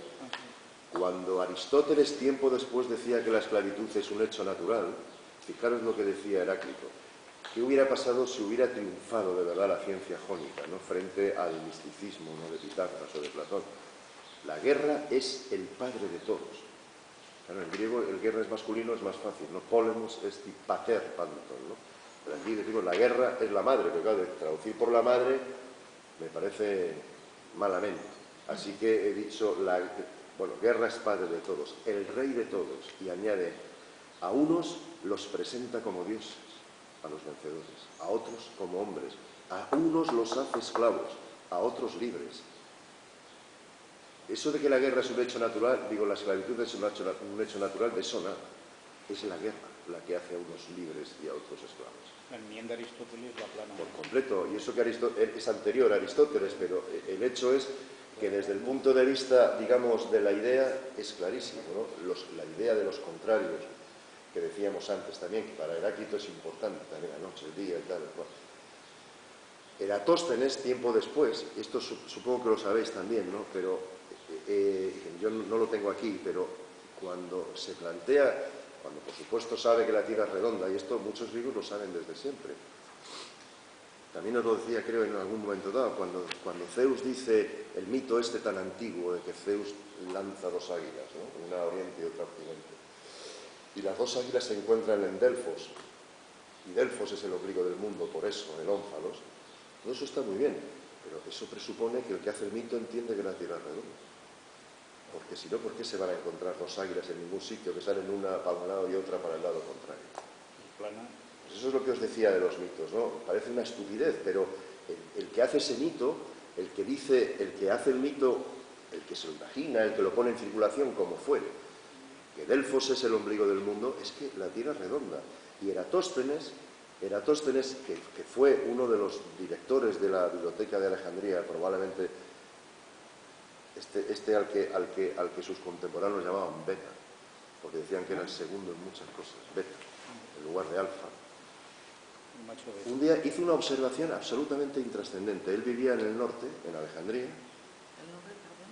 Cuando Aristóteles, tiempo después, decía que la esclavitud es un hecho natural, fijaros lo que decía Heráclito. ¿Qué hubiera pasado si hubiera triunfado de verdad la ciencia jónica, ¿no?, frente al misticismo, ¿no?, de Pitágoras o de Platón? La guerra es el padre de todos. Claro, en griego el guerra es masculino, es más fácil, ¿no? Polemos esti pater panton, ¿no? Pero aquí decimos la guerra es la madre, pero claro, traducir por la madre me parece malamente. Así que he dicho, bueno, guerra es padre de todos, el rey de todos, y añade, a unos los presenta como dioses, a los vencedores, a otros como hombres, a unos los hace esclavos, a otros libres. Eso de que la guerra es un hecho natural, digo, la esclavitud es un hecho natural, de eso nada. Es la guerra la que hace a unos libres y a otros esclavos. La enmienda de Aristóteles la plana. Por completo, y eso que es anterior a Aristóteles, pero el hecho es que desde el punto de vista, digamos, de la idea, es clarísimo, ¿no? La idea de los contrarios, que decíamos antes también, que para Heráclito es importante también la noche, el día y tal, el cual. Eratóstenes, tiempo después, esto supongo que lo sabéis también, ¿no? Pero yo no lo tengo aquí, pero cuando se plantea, cuando por supuesto sabe que la Tierra es redonda, y esto muchos griegos lo saben desde siempre. También os lo decía, creo, en algún momento dado, cuando Zeus dice el mito este tan antiguo de que Zeus lanza dos águilas, ¿no? Una a oriente y otra a occidente. Y las dos águilas se encuentran en Delfos, y Delfos es el ombligo del mundo, por eso, el ónfalos. Todo eso está muy bien, pero eso presupone que el que hace el mito entiende que la Tierra es redonda. Porque si no, ¿por qué se van a encontrar dos águilas en ningún sitio que salen una para un lado y otra para el lado contrario? Pues eso es lo que os decía de los mitos, ¿no? Parece una estupidez, pero el que hace ese mito, el que dice, el que hace el mito, el que se lo imagina, el que lo pone en circulación como fuere, que Delfos es el ombligo del mundo, es que la Tierra es redonda. Y Eratóstenes, que fue uno de los directores de la Biblioteca de Alejandría, probablemente al que sus contemporáneos llamaban Beta, porque decían que era el segundo en muchas cosas, Beta, en lugar de Alfa. Un día hizo una observación absolutamente intrascendente. Él vivía en el norte, en Alejandría. ¿El nombre, perdón?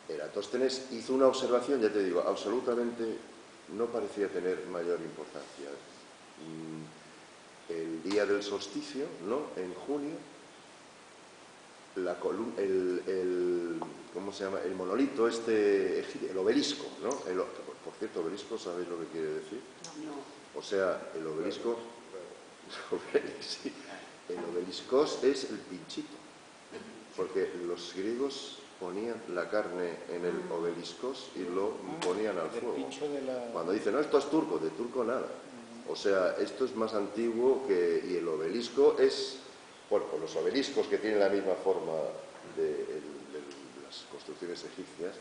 Eratóstenes hizo una observación, ya te digo, absolutamente no parecía tener mayor importancia. El día del solsticio, ¿no? En junio, ¿cómo se llama? El monolito el obelisco, ¿no? Por cierto, obelisco, ¿sabéis lo que quiere decir? No. O sea, el obelisco, sí, el obeliscos es el pinchito, porque los griegos ponían la carne en el obeliscos y lo ponían al fuego. Cuando dicen, no, esto es turco, de turco nada. O sea, esto es más antiguo y el obelisco es, bueno, pues los obeliscos que tienen la misma forma de las construcciones egipcias,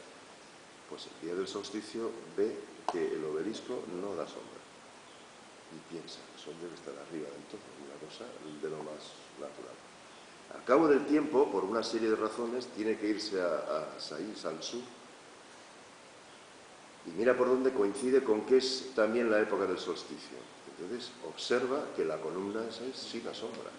pues el día del solsticio ve que el obelisco no da sombra. Y piensa, el sol debe estar arriba del todo, una cosa de lo más natural. Al cabo del tiempo, por una serie de razones, tiene que irse a Saís, al sur. Y mira por dónde coincide con que es también la época del solsticio. Entonces observa que la columna de Saís sí da sombra.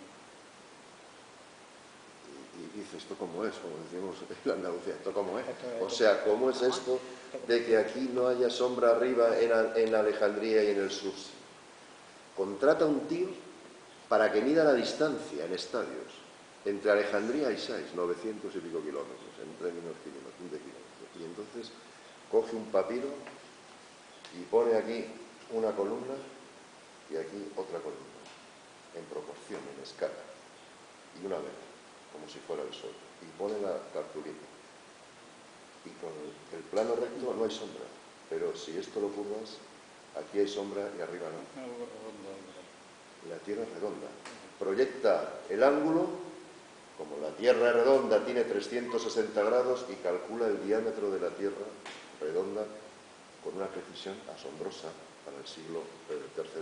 Y dice, ¿esto cómo es? Como decimos en Andalucía, ¿esto cómo es? O sea, ¿cómo es esto de que aquí no haya sombra arriba en Alejandría y en el sur? Contrata un tío para que mida la distancia en estadios entre Alejandría y Sais, 900 y pico kilómetros, en términos kilómetros. Y entonces coge un papiro y pone aquí una columna y aquí otra columna, en proporción, en escala, y una vez, como si fuera el sol, y pone la cartulina. Y con el plano recto no hay sombra, pero si esto lo curvas, aquí hay sombra y arriba no. La Tierra es redonda. Proyecta el ángulo, como la Tierra redonda tiene 360 grados, y calcula el diámetro de la Tierra redonda con una precisión asombrosa para el siglo III a.C.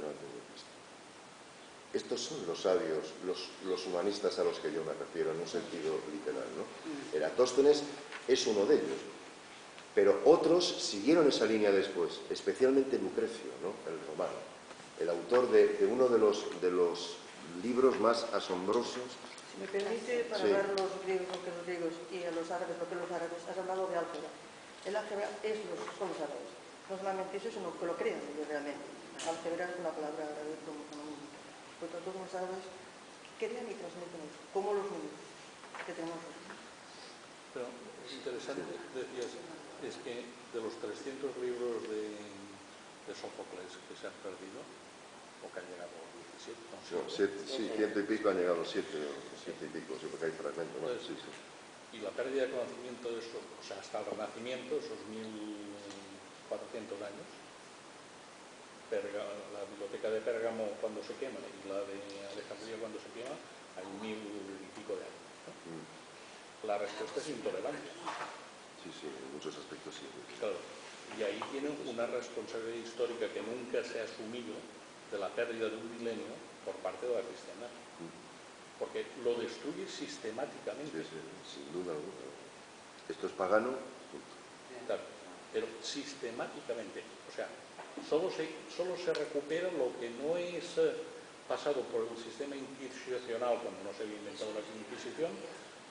Estos son los sabios, los humanistas a los que yo me refiero, en un sentido literal, ¿no? Eratóstenes es uno de ellos, pero otros siguieron esa línea después, especialmente Lucrecio, ¿no? El romano, el autor de uno de los libros más asombrosos. Si me permite, para hablar a los griegos lo que los griegos y a los árabes lo que los árabes, has hablado de álgebra. El álgebra son los árabes. No solamente eso, sino que lo crean ellos realmente. Álgebra es una palabra árabe como número. Por tanto, como sabes, crean y transmiten eso, como los niños que tenemos nosotros. Pero es interesante, decías, es que de los 300 libros de Sófocles que se han perdido, o que han llegado a 17, no sé. Sí, 100 y pico han llegado 7 y pico, sí, porque hay fragmentos. Bueno, sí. Y la pérdida de conocimiento de eso, o sea, hasta el Renacimiento, esos 1400 años, la biblioteca de Pérgamo cuando se quema y la de Alejandría cuando se quema, hay 1000 y pico de años, ¿no? La respuesta es intolerante. Sí, en muchos aspectos sí. Claro, y ahí tienen una responsabilidad histórica que nunca se ha asumido de la pérdida de un milenio por parte de la cristiandad. Porque lo destruye sistemáticamente. Sí, sin duda alguna. Esto es pagano. Claro, pero sistemáticamente. O sea, solo se recupera lo que no es pasado por el sistema inquisicional cuando no se había inventado la Inquisición,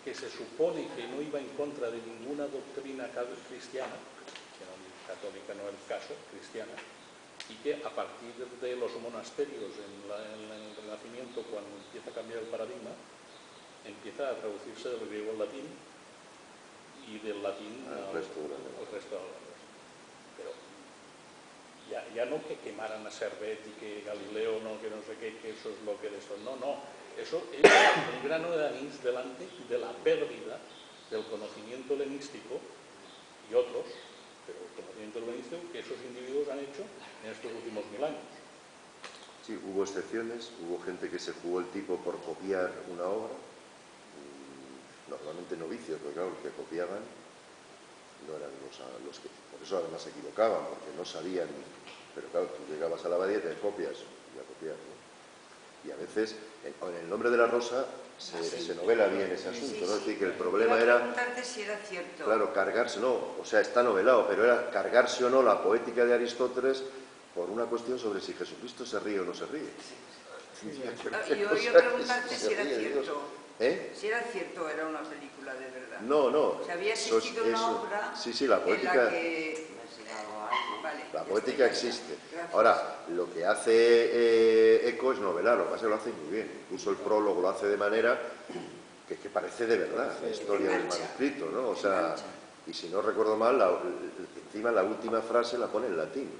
que se supone que no iba en contra de ninguna doctrina cristiana, que no, católica no es el caso, cristiana, y que a partir de los monasterios en el Renacimiento, cuando empieza a cambiar el paradigma, empieza a traducirse del griego al latín y del latín al resto de las lenguas. Pero ya no que quemaran a Servet y que Galileo no, que no sé qué, que eso es lo que de eso. No, eso es un grano de anís delante de la pérdida del conocimiento helenístico y otros, pero el conocimiento helenístico que esos individuos han hecho en estos últimos 1000 años. Sí, hubo excepciones, hubo gente que se jugó el tipo por copiar una obra, normalmente novicios, porque claro, los que copiaban no eran los que, por eso además se equivocaban, porque no sabían, pero claro, tú llegabas a la abadía y te copias, y a copiar, ¿no? Y a veces, en el nombre de la rosa, se novela bien ese asunto, ¿no? Es decir, que el problema era... preguntarte si era cierto. Claro, cargarse, no, o sea, está novelado, pero era cargarse o no la poética de Aristóteles por una cuestión sobre si Jesucristo se ríe o no se ríe. Y oía preguntarte si era cierto. ¿Eh? Si era cierto, era una película de verdad. No. Si había existido una obra sí, la poética, en la que... Vale, la poética existe. Ahora, lo que hace Eco es novelar, lo que pasa es que lo hace muy bien. Incluso el prólogo lo hace de manera que parece de verdad la historia del manuscrito, ¿no? O sea, y si no recuerdo mal, encima la última frase la pone en latín,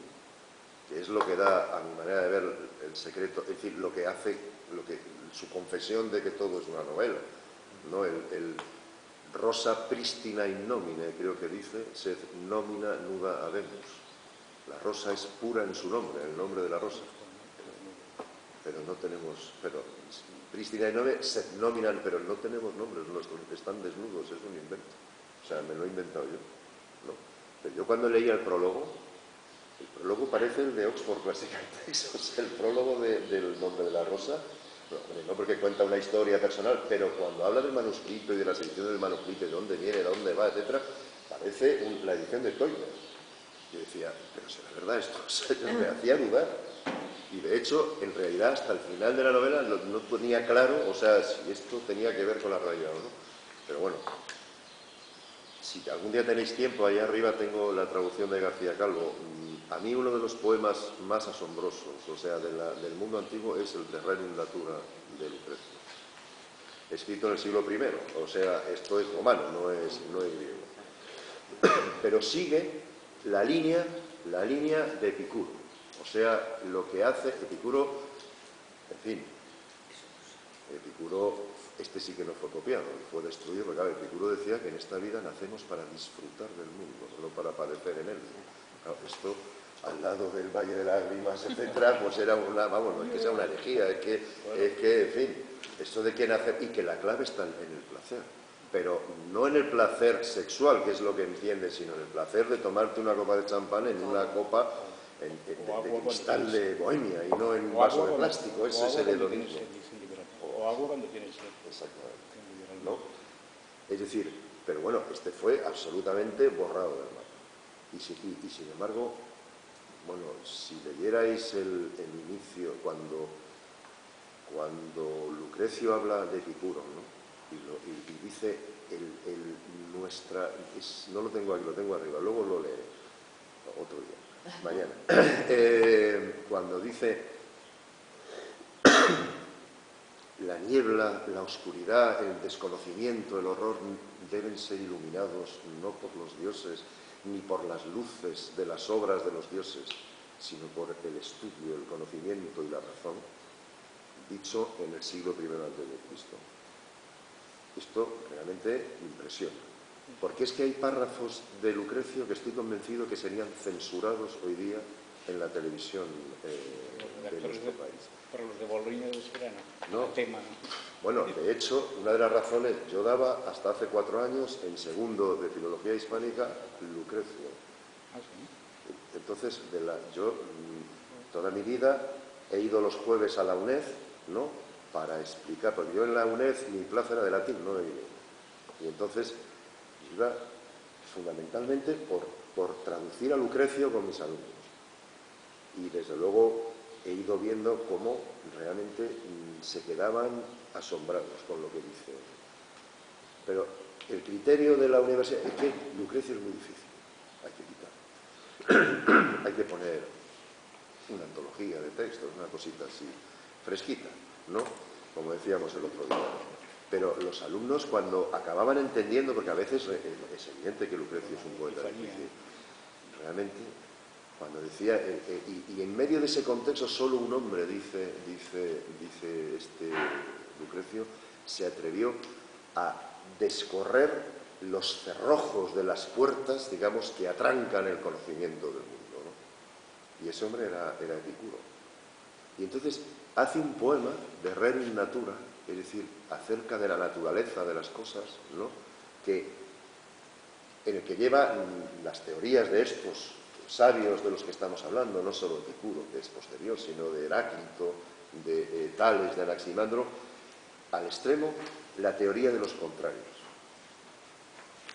que es lo que da, a mi manera de ver, el secreto, es decir, lo que hace, su confesión de que todo es una novela, ¿no? El rosa prístina in nomine, creo que dice, sed nomina nuda habemus. La rosa es pura en su nombre, el nombre de la rosa. Pero no tenemos, prístina in nomine, sed nomina, pero no tenemos nombres, están desnudos, es un invento. O sea, me lo he inventado yo. No. Pero yo cuando leía el prólogo parece el de Oxford Classical Texts, o sea, el prólogo del nombre de la rosa, no porque cuenta una historia personal, pero cuando habla del manuscrito y de las ediciones del manuscrito, de dónde viene, de dónde va, etcétera, parece la edición de Toyner. Yo decía, pero será verdad esto, o sea, me hacía dudar. Y de hecho, en realidad, hasta el final de la novela no tenía claro, o sea, si esto tenía que ver con la realidad o no. Pero bueno, si algún día tenéis tiempo, allá arriba tengo la traducción de García Calvo. A mí uno de los poemas más asombrosos, o sea, del mundo antiguo, es el de Rerum Natura de Lucrecio. Escrito en el siglo I, o sea, esto es romano, no es griego. Pero sigue la línea de Epicuro. O sea, lo que hace Epicuro, en fin, Epicuro, este sí que no fue copiado, fue destruido, porque claro, Epicuro decía que en esta vida nacemos para disfrutar del mundo, no para padecer en él. Claro, esto, al lado del Valle de Lágrimas, etcétera, pues era no es que sea una herejía, es que, en fin, esto de que nacer, y que la clave está en el placer. Pero no en el placer sexual, que es lo que entiendes, sino en el placer de tomarte una copa de champán en una copa de cristal de Bohemia y no en un vaso de plástico. Ese es el hedonismo. O agua cuando tienes sed. Exactamente. ¿No? Es decir, pero bueno, este fue absolutamente borrado del mapa. Y sin embargo, bueno, si leyerais el inicio, cuando Lucrecio habla de Epicuro, ¿no? Y dice no lo tengo aquí, lo tengo arriba, luego lo leeré otro día, mañana. Cuando dice la niebla, la oscuridad, el desconocimiento, el horror deben ser iluminados no por los dioses ni por las luces de las obras de los dioses, sino por el estudio, el conocimiento y la razón, dicho en el siglo I a.C. Esto realmente impresiona, porque es que hay párrafos de Lucrecio que estoy convencido que serían censurados hoy día en la televisión de nuestro país. Para los de Boloña de Serena, no. tema. Bueno, de hecho, una de las razones, yo daba hasta hace 4 años en segundo de Filología Hispánica Lucrecio. Ah, sí. Entonces, yo toda mi vida he ido los jueves a la UNED, ¿no?, para explicar, porque yo en la UNED mi plaza era de latín, no de griego. Y entonces iba fundamentalmente por traducir a Lucrecio con mis alumnos. Y desde luego he ido viendo cómo realmente se quedaban asombrados con lo que dice. Pero el criterio de la universidad es que Lucrecio es muy difícil, hay que quitar. Hay que poner una antología de textos, una cosita así fresquita, ¿no?, como decíamos el otro día. Pero los alumnos, cuando acababan entendiendo, porque a veces es evidente que Lucrecio es un poeta difícil, realmente, cuando decía, y en medio de ese contexto solo un hombre, dice Lucrecio, se atrevió a descorrer los cerrojos de las puertas, digamos, que atrancan el conocimiento del mundo, ¿no? Y ese hombre era Epicuro. Y entonces hace un poema de Rerum in Natura, es decir, acerca de la naturaleza de las cosas, ¿no?, en el que lleva las teorías de estos sabios de los que estamos hablando, no solo de Epicuro, que es posterior, sino de Heráclito, de Tales, de Anaximandro, al extremo, la teoría de los contrarios.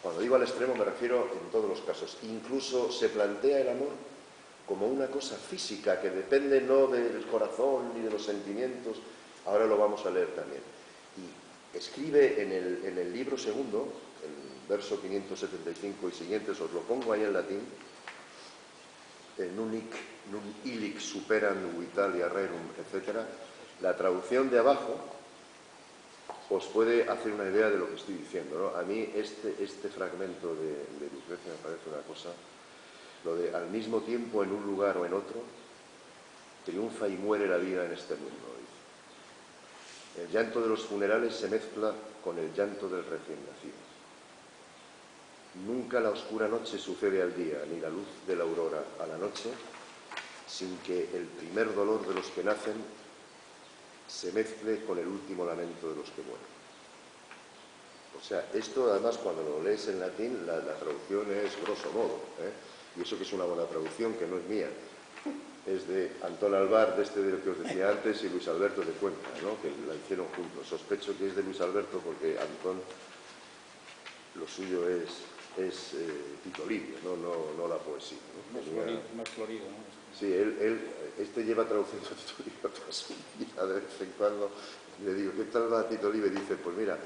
Cuando digo al extremo me refiero en todos los casos. Incluso se plantea el amor como una cosa física que depende no del corazón ni de los sentimientos. Ahora lo vamos a leer también. Y escribe en el libro segundo, el verso 575 y siguientes, os lo pongo ahí en latín, Nuncic illic superan Vitalia rerum, etc. La traducción de abajo os puede hacer una idea de lo que estoy diciendo, ¿no? A mí este fragmento de Lucrecio me parece una cosa, lo de al mismo tiempo en un lugar o en otro, triunfa y muere la vida en este mundo, dice. El llanto de los funerales se mezcla con el llanto del recién nacido. Nunca la oscura noche sucede al día, ni la luz de la aurora a la noche, sin que el primer dolor de los que nacen se mezcle con el último lamento de los que mueren. O sea, esto además cuando lo lees en latín, la traducción es grosso modo, y eso que es una buena traducción, que no es mía, es de Antón Alvar, de que os decía antes, y Luis Alberto de Cuenca, ¿no?, que la hicieron juntos. Sospecho que es de Luis Alberto porque Antón, lo suyo es Tito Livio, no la poesía, ¿no? Más florido, ¿no? Sí, este lleva traduciendo a Tito Livio toda su vida, de vez en cuando le digo, ¿qué tal va Tito Livio? Y dice, pues mira,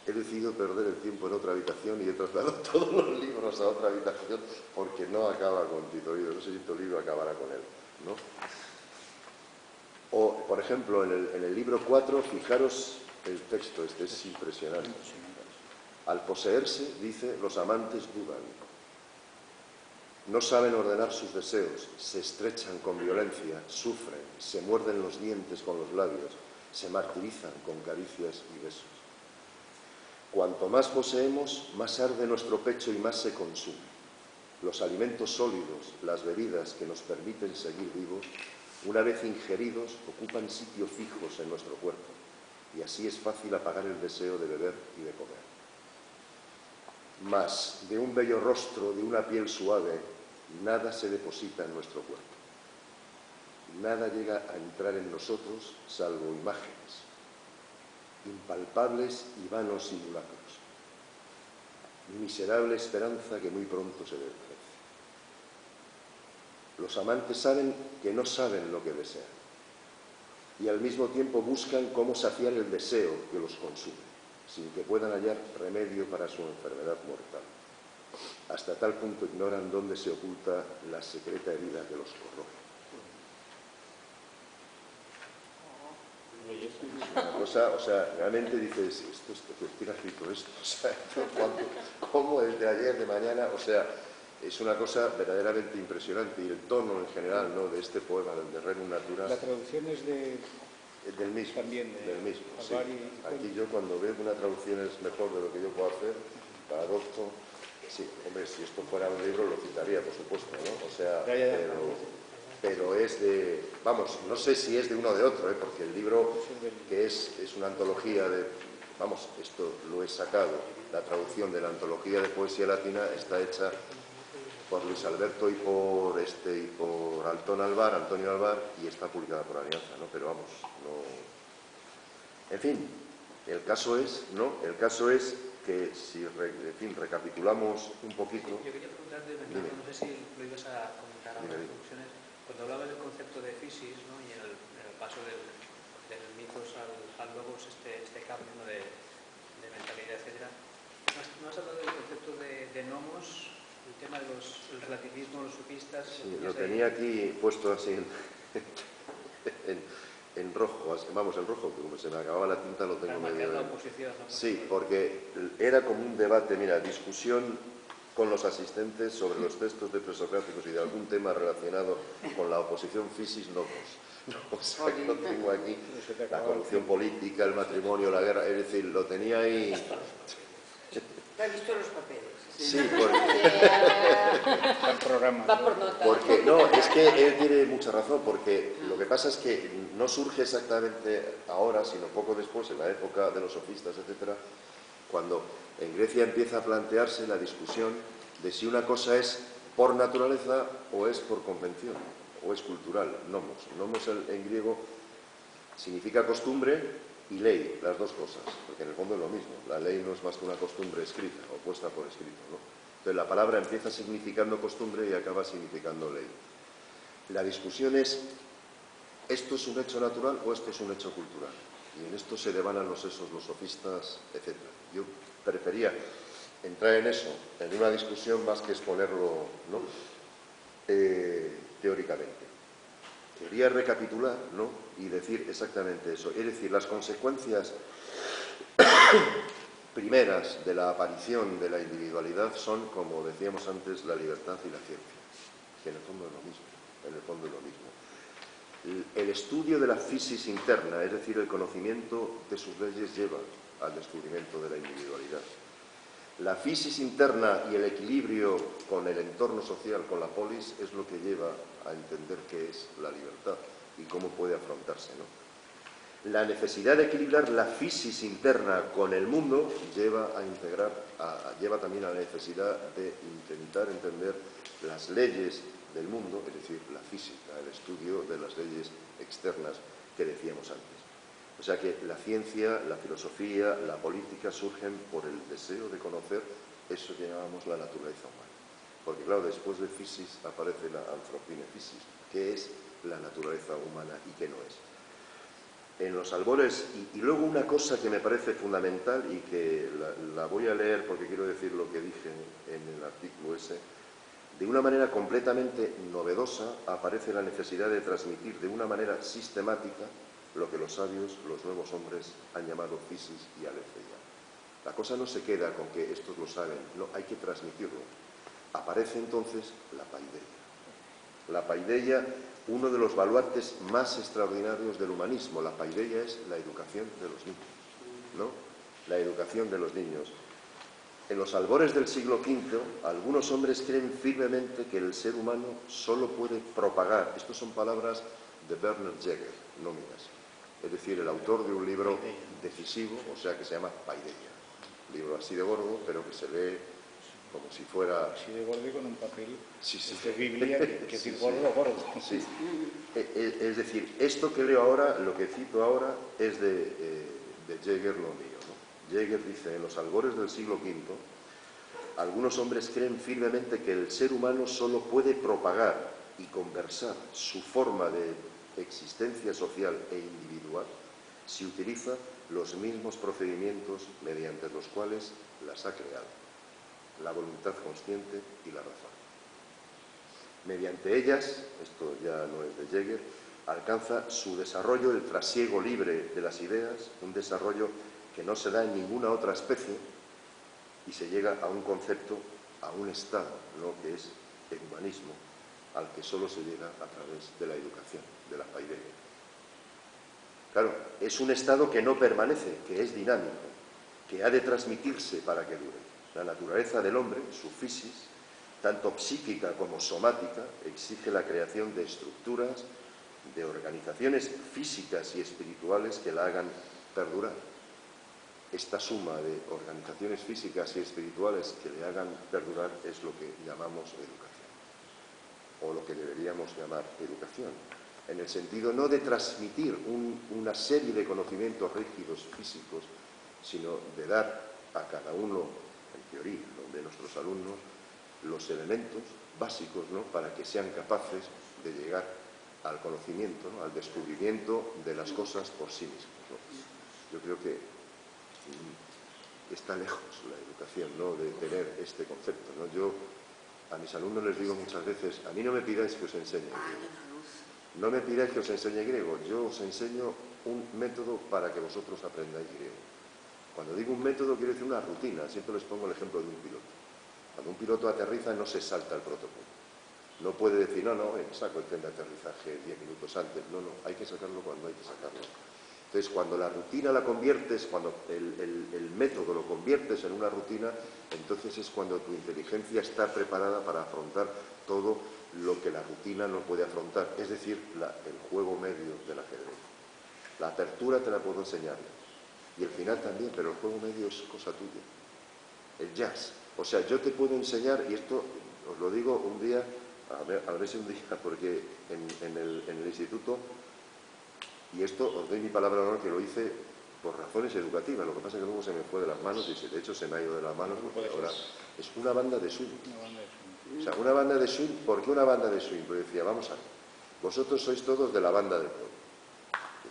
he decidido perder el tiempo en otra habitación y he trasladado todos los libros a otra habitación porque no acaba con Tito Livio, no sé si Tito Livio acabará con él, ¿no? O, por ejemplo, en el libro 4, fijaros el texto, este es impresionante. Al poseerse, dice, los amantes dudan. No saben ordenar sus deseos, se estrechan con violencia, sufren, se muerden los dientes con los labios, se martirizan con caricias y besos. Cuanto más poseemos, más arde nuestro pecho y más se consume. Los alimentos sólidos, las bebidas que nos permiten seguir vivos, una vez ingeridos, ocupan sitios fijos en nuestro cuerpo, y así es fácil apagar el deseo de beber y de comer. Mas de un bello rostro, de una piel suave, nada se deposita en nuestro cuerpo. Nada llega a entrar en nosotros salvo imágenes, impalpables y vanos simulacros. Miserable esperanza que muy pronto se desvanece. Los amantes saben que no saben lo que desean y al mismo tiempo buscan cómo saciar el deseo que los consume, sin que puedan hallar remedio para su enfermedad mortal. Hasta tal punto ignoran dónde se oculta la secreta herida que los corroe. Una cosa, o sea, realmente dices, ¿quién ha escrito esto? O sea, ¿cómo desde ayer, de mañana? O sea, es una cosa verdaderamente impresionante, y el tono en general, ¿no?, de este poema, del de Rerum Natura. La traducción es del mismo, también del mismo, sí. y Aquí yo, cuando veo que una traducción es mejor de lo que yo puedo hacer, paradójico, sí, hombre, si esto fuera un libro lo citaría, por supuesto, ¿no? O sea, pero es de, vamos, no sé si es de uno o de otro, porque el libro, que es una antología de, vamos, esto lo he sacado, la traducción de la antología de poesía latina está hecha por Luis Alberto y por Antonio Alvar, y está publicada por Alianza, ¿no? Pero vamos, no. En fin, el caso es que si, en fin, recapitulamos un poquito. Yo quería preguntarte, no sé si lo ibas a comentar ahora en las conclusiones, cuando hablabas del concepto de fisis, ¿no?, y en el paso del mitos al logos, este cambio, ¿no?, de mentalidad, etcétera. ¿No has hablado del concepto de nomos? El tema del relativismo, los sofistas... Sí, lo tenía aquí puesto así en rojo, vamos, en rojo, como se me acababa la tinta lo tengo medio... la oposición, ¿no? Sí, porque era como un debate, mira, discusión con los asistentes sobre los textos de presocráticos y de algún tema relacionado con la oposición fisis-nomos. O sea, que lo tengo aquí, la corrupción política, el matrimonio, la guerra, es decir, lo tenía ahí... ¿Te has visto los papeles? Sí, Va por nota. porque no, es que él tiene mucha razón, porque lo que pasa es que no surge exactamente ahora, sino poco después, en la época de los sofistas, etcétera, cuando en Grecia empieza a plantearse la discusión de si una cosa es por naturaleza o es por convención, o es cultural, nomos. Nomos en griego significa costumbre y ley, las dos cosas, porque en el fondo es lo mismo. La ley no es más que una costumbre escrita o puesta por escrito, ¿no? Entonces la palabra empieza significando costumbre y acaba significando ley. La discusión es, ¿esto es un hecho natural o esto es un hecho cultural? Y en esto se devanan los sesos, los sofistas, etc. Yo prefería entrar en eso, en una discusión, más que exponerlo, ¿no?, teóricamente. Quería recapitular, ¿no?, y decir exactamente eso. Es decir, las consecuencias primeras de la aparición de la individualidad son, como decíamos antes, la libertad y la ciencia, que en el fondo es lo mismo. En el fondo es lo mismo. El estudio de la fisis interna, es decir, el conocimiento de sus leyes, lleva al descubrimiento de la individualidad. La fisis interna y el equilibrio con el entorno social, con la polis, es lo que lleva a entender qué es la libertad y cómo puede afrontarse, ¿no? La necesidad de equilibrar la fisis interna con el mundo lleva también a la necesidad de intentar entender las leyes del mundo, es decir, la física, el estudio de las leyes externas que decíamos antes. O sea que la ciencia, la filosofía, la política surgen por el deseo de conocer eso que llamamos la naturaleza humana. Porque claro, después de fisis aparece la anthropinefisis, que es la naturaleza humana y que no es. En los albores, y luego una cosa que me parece fundamental y que la voy a leer porque quiero decir lo que dije en el artículo ese, de una manera completamente novedosa aparece la necesidad de transmitir de una manera sistemática lo que los sabios, los nuevos hombres, han llamado fisis y aletheia. La cosa no se queda con que estos lo saben, no, hay que transmitirlo. Aparece entonces la paideia. La paideia, uno de los baluartes más extraordinarios del humanismo. La paideia es la educación de los niños, ¿no? La educación de los niños. En los albores del siglo V, algunos hombres creen firmemente que el ser humano solo puede propagar. Estas son palabras de Bernard Jäger, no mías. Es decir, el autor de un libro decisivo, o sea, que se llama Paideia. Un libro así de gordo, pero que se lee como si fuera... Así de gordo y con un papel de Biblia que es gordo. Sí. Es decir, esto que leo ahora, lo que cito ahora, es de Jäger lo mío, ¿no? Jäger dice, en los albores del siglo V, algunos hombres creen firmemente que el ser humano solo puede propagar y conversar su forma de existencia social e individual si utiliza los mismos procedimientos mediante los cuales las ha creado, la voluntad consciente y la razón. Mediante ellas, esto ya no es de Jäger, alcanza su desarrollo, el trasiego libre de las ideas, un desarrollo que no se da en ninguna otra especie, y se llega a un concepto, a un estado, ¿no?, que es el humanismo, al que solo se llega a través de la educación, de la paideia. Claro, es un estado que no permanece, que es dinámico, que ha de transmitirse para que dure. La naturaleza del hombre, su fisis, tanto psíquica como somática, exige la creación de estructuras, de organizaciones físicas y espirituales que la hagan perdurar. Esta suma de organizaciones físicas y espirituales que le hagan perdurar es lo que llamamos educación, o lo que deberíamos llamar educación, en el sentido no de transmitir una serie de conocimientos rígidos físicos, sino de dar a cada uno, en teoría, de nuestros alumnos, los elementos básicos, ¿no?, para que sean capaces de llegar al conocimiento, ¿no?, al descubrimiento de las cosas por sí mismos, ¿no? Yo creo que está lejos la educación, ¿no?, de tener este concepto, ¿no? Yo a mis alumnos les digo muchas veces, a mí no me pidáis que os enseñe griego, no me pidáis que os enseñe griego, yo os enseño un método para que vosotros aprendáis griego. Cuando digo un método quiero decir una rutina, siempre les pongo el ejemplo de un piloto. Cuando un piloto aterriza no se salta el protocolo. No puede decir, no, saco el tren de aterrizaje 10 minutos antes. No, hay que sacarlo cuando hay que sacarlo. Entonces, cuando la rutina la conviertes, cuando el método lo conviertes en una rutina, entonces es cuando tu inteligencia está preparada para afrontar todo lo que la rutina no puede afrontar. Es decir, el juego medio del ajedrez. La apertura te la puedo enseñar, y el final también, pero el juego medio es cosa tuya. El jazz. O sea, yo te puedo enseñar, y esto os lo digo un día, a ver si un día, porque en el instituto, y esto os doy mi palabra de honor que lo hice por razones educativas, lo que pasa es que luego se me fue de las manos, y de hecho se me ha ido de las manos, porque ahora es una banda de swing. O sea, una banda de swing, ¿por qué una banda de swing? Porque decía, vamos a ver, vosotros sois todos de la banda del pueblo.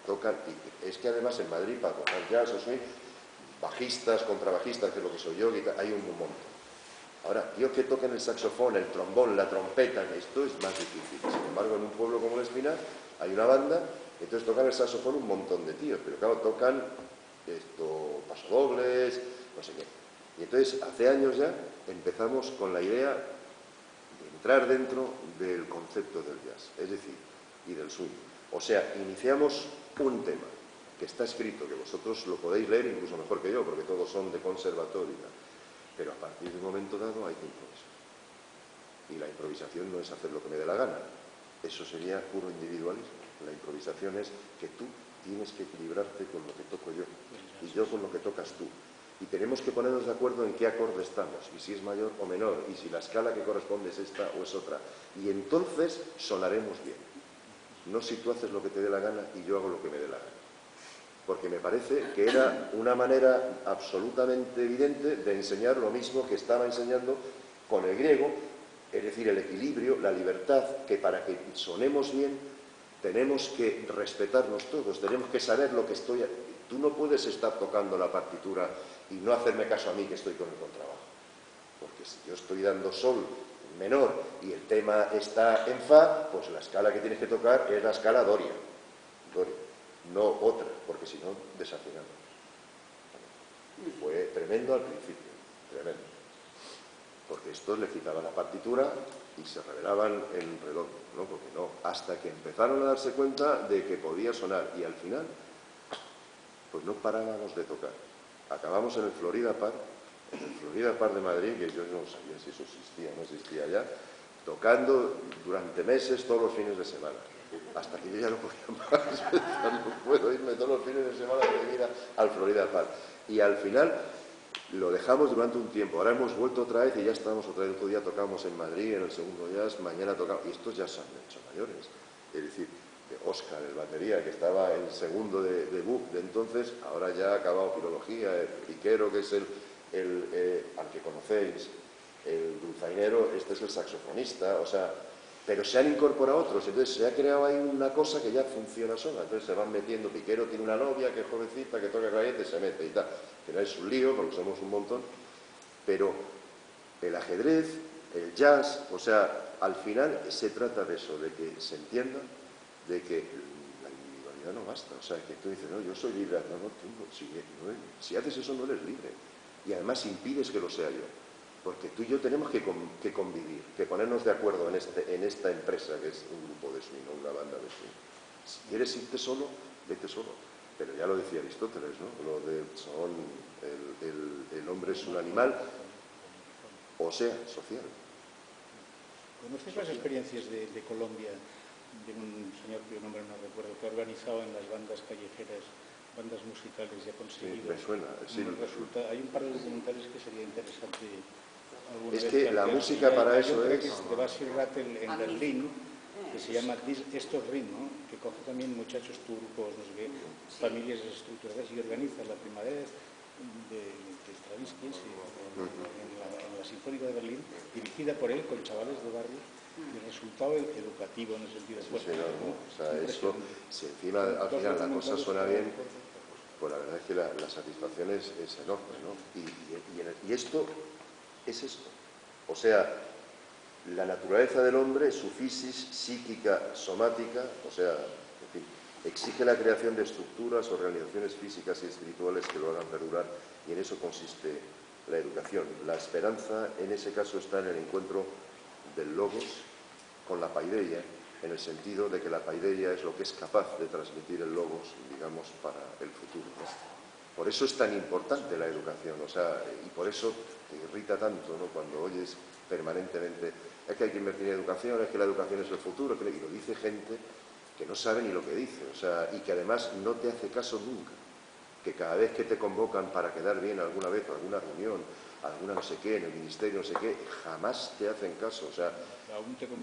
Tocan, y es que además en Madrid para tocar jazz o swing, bajistas, contrabajistas, que es lo que soy yo, hay un montón. Ahora, tíos que toquen el saxofón, el trombón, la trompeta, esto es más difícil. Sin embargo, en un pueblo como El Espinar hay una banda, entonces tocan el saxofón un montón de tíos, pero claro, tocan pasodobles, no sé qué. Y entonces, hace años ya, empezamos con la idea de entrar dentro del concepto del jazz, es decir, y del swing. O sea, iniciamos un tema que está escrito, que vosotros lo podéis leer incluso mejor que yo, porque todos son de conservatorio, pero a partir de un momento dado hay que improvisar. Y la improvisación no es hacer lo que me dé la gana, eso sería puro individualismo. La improvisación es que tú tienes que equilibrarte con lo que toco yo, y yo con lo que tocas tú. Y tenemos que ponernos de acuerdo en qué acorde estamos, y si es mayor o menor, y si la escala que corresponde es esta o es otra. Y entonces sonaremos bien. No si tú haces lo que te dé la gana y yo hago lo que me dé la gana. Porque me parece que era una manera absolutamente evidente de enseñar lo mismo que estaba enseñando con el griego, es decir, el equilibrio, la libertad, que para que sonemos bien tenemos que respetarnos todos, tenemos que saber lo que estoy... Tú no puedes estar tocando la partitura y no hacerme caso a mí que estoy con el contrabajo. Porque si yo estoy dando sol menor y el tema está en fa, pues la escala que tienes que tocar es la escala doria, no otra, porque si no desafinamos. Y fue tremendo al principio, tremendo, porque estos le quitaban la partitura y se revelaban en redondo, ¿no? Porque no, hasta que empezaron a darse cuenta de que podía sonar, y al final pues no parábamos de tocar. Acabamos en el Florida Park de Madrid, que yo no sabía si eso existía o no existía ya, tocando durante meses todos los fines de semana, hasta que yo ya no podía más. No puedo irme todos los fines de semana a venir al Florida Park. Y al final lo dejamos durante un tiempo. Ahora hemos vuelto otra vez y ya estamos otra vez. Otro día tocamos en Madrid, en el segundo jazz, mañana tocamos. Y estos ya se han hecho mayores. Es decir, Óscar, el batería, que estaba en segundo de BUP de entonces, ahora ya ha acabado filología. El Piquero, que es al que conocéis, el dulzainero, este es el saxofonista, o sea, pero se han incorporado otros, entonces se ha creado ahí una cosa que ya funciona sola, entonces se van metiendo. Piquero tiene una novia que es jovencita, que toca clarinete, se mete y tal, que no es un lío porque somos un montón, pero el ajedrez, el jazz, o sea, al final se trata de eso, de que se entienda de que la individualidad no basta. O sea, que tú dices, no, yo soy libre. No, tú no, si haces eso no eres libre. Y además impides que lo sea yo. Porque tú y yo tenemos que convivir, que ponernos de acuerdo en esta empresa que es un grupo de swing, una banda de swing. Si quieres irte solo, vete solo. Pero ya lo decía Aristóteles, ¿no? Lo de el hombre es un animal, o sea, social. ¿Conoces las experiencias de Colombia, de un señor cuyo nombre no recuerdo, que ha organizado en las bandas callejeras, bandas musicales y ha conseguido? Sí, me suena. Sí, hay un par de documentales que sería interesante. Es que la música para eso es... de Basil Rattle en Berlín, que se llama Estos Ritmos, que coge también muchachos turcos, no sé qué, familias desestructuradas y organiza la primavera de Stravinsky en la Sinfónica de Berlín, dirigida por él con chavales de barrio, y el resultado educativo en el sentido de... O sea, esto, si encima al final la cosa suena bien, pues la verdad es que la satisfacción es enorme, ¿no? Y esto es esto. O sea, la naturaleza del hombre, su fisis psíquica, somática, o sea, en fin, exige la creación de estructuras, organizaciones físicas y espirituales que lo hagan perdurar, y en eso consiste la educación. La esperanza, en ese caso, está en el encuentro del logos con la paideia, en el sentido de que la paideia es lo que es capaz de transmitir el logos, digamos, para el futuro, ¿no? Por eso es tan importante la educación, o sea, y por eso te irrita tanto, ¿no?, cuando oyes permanentemente, es que hay que invertir en educación, es que la educación es el futuro, y lo dice gente que no sabe ni lo que dice, o sea, y que además no te hace caso nunca, que cada vez que te convocan para quedar bien alguna vez, o alguna reunión, alguna no sé qué, en el ministerio no sé qué, jamás te hacen caso, o sea,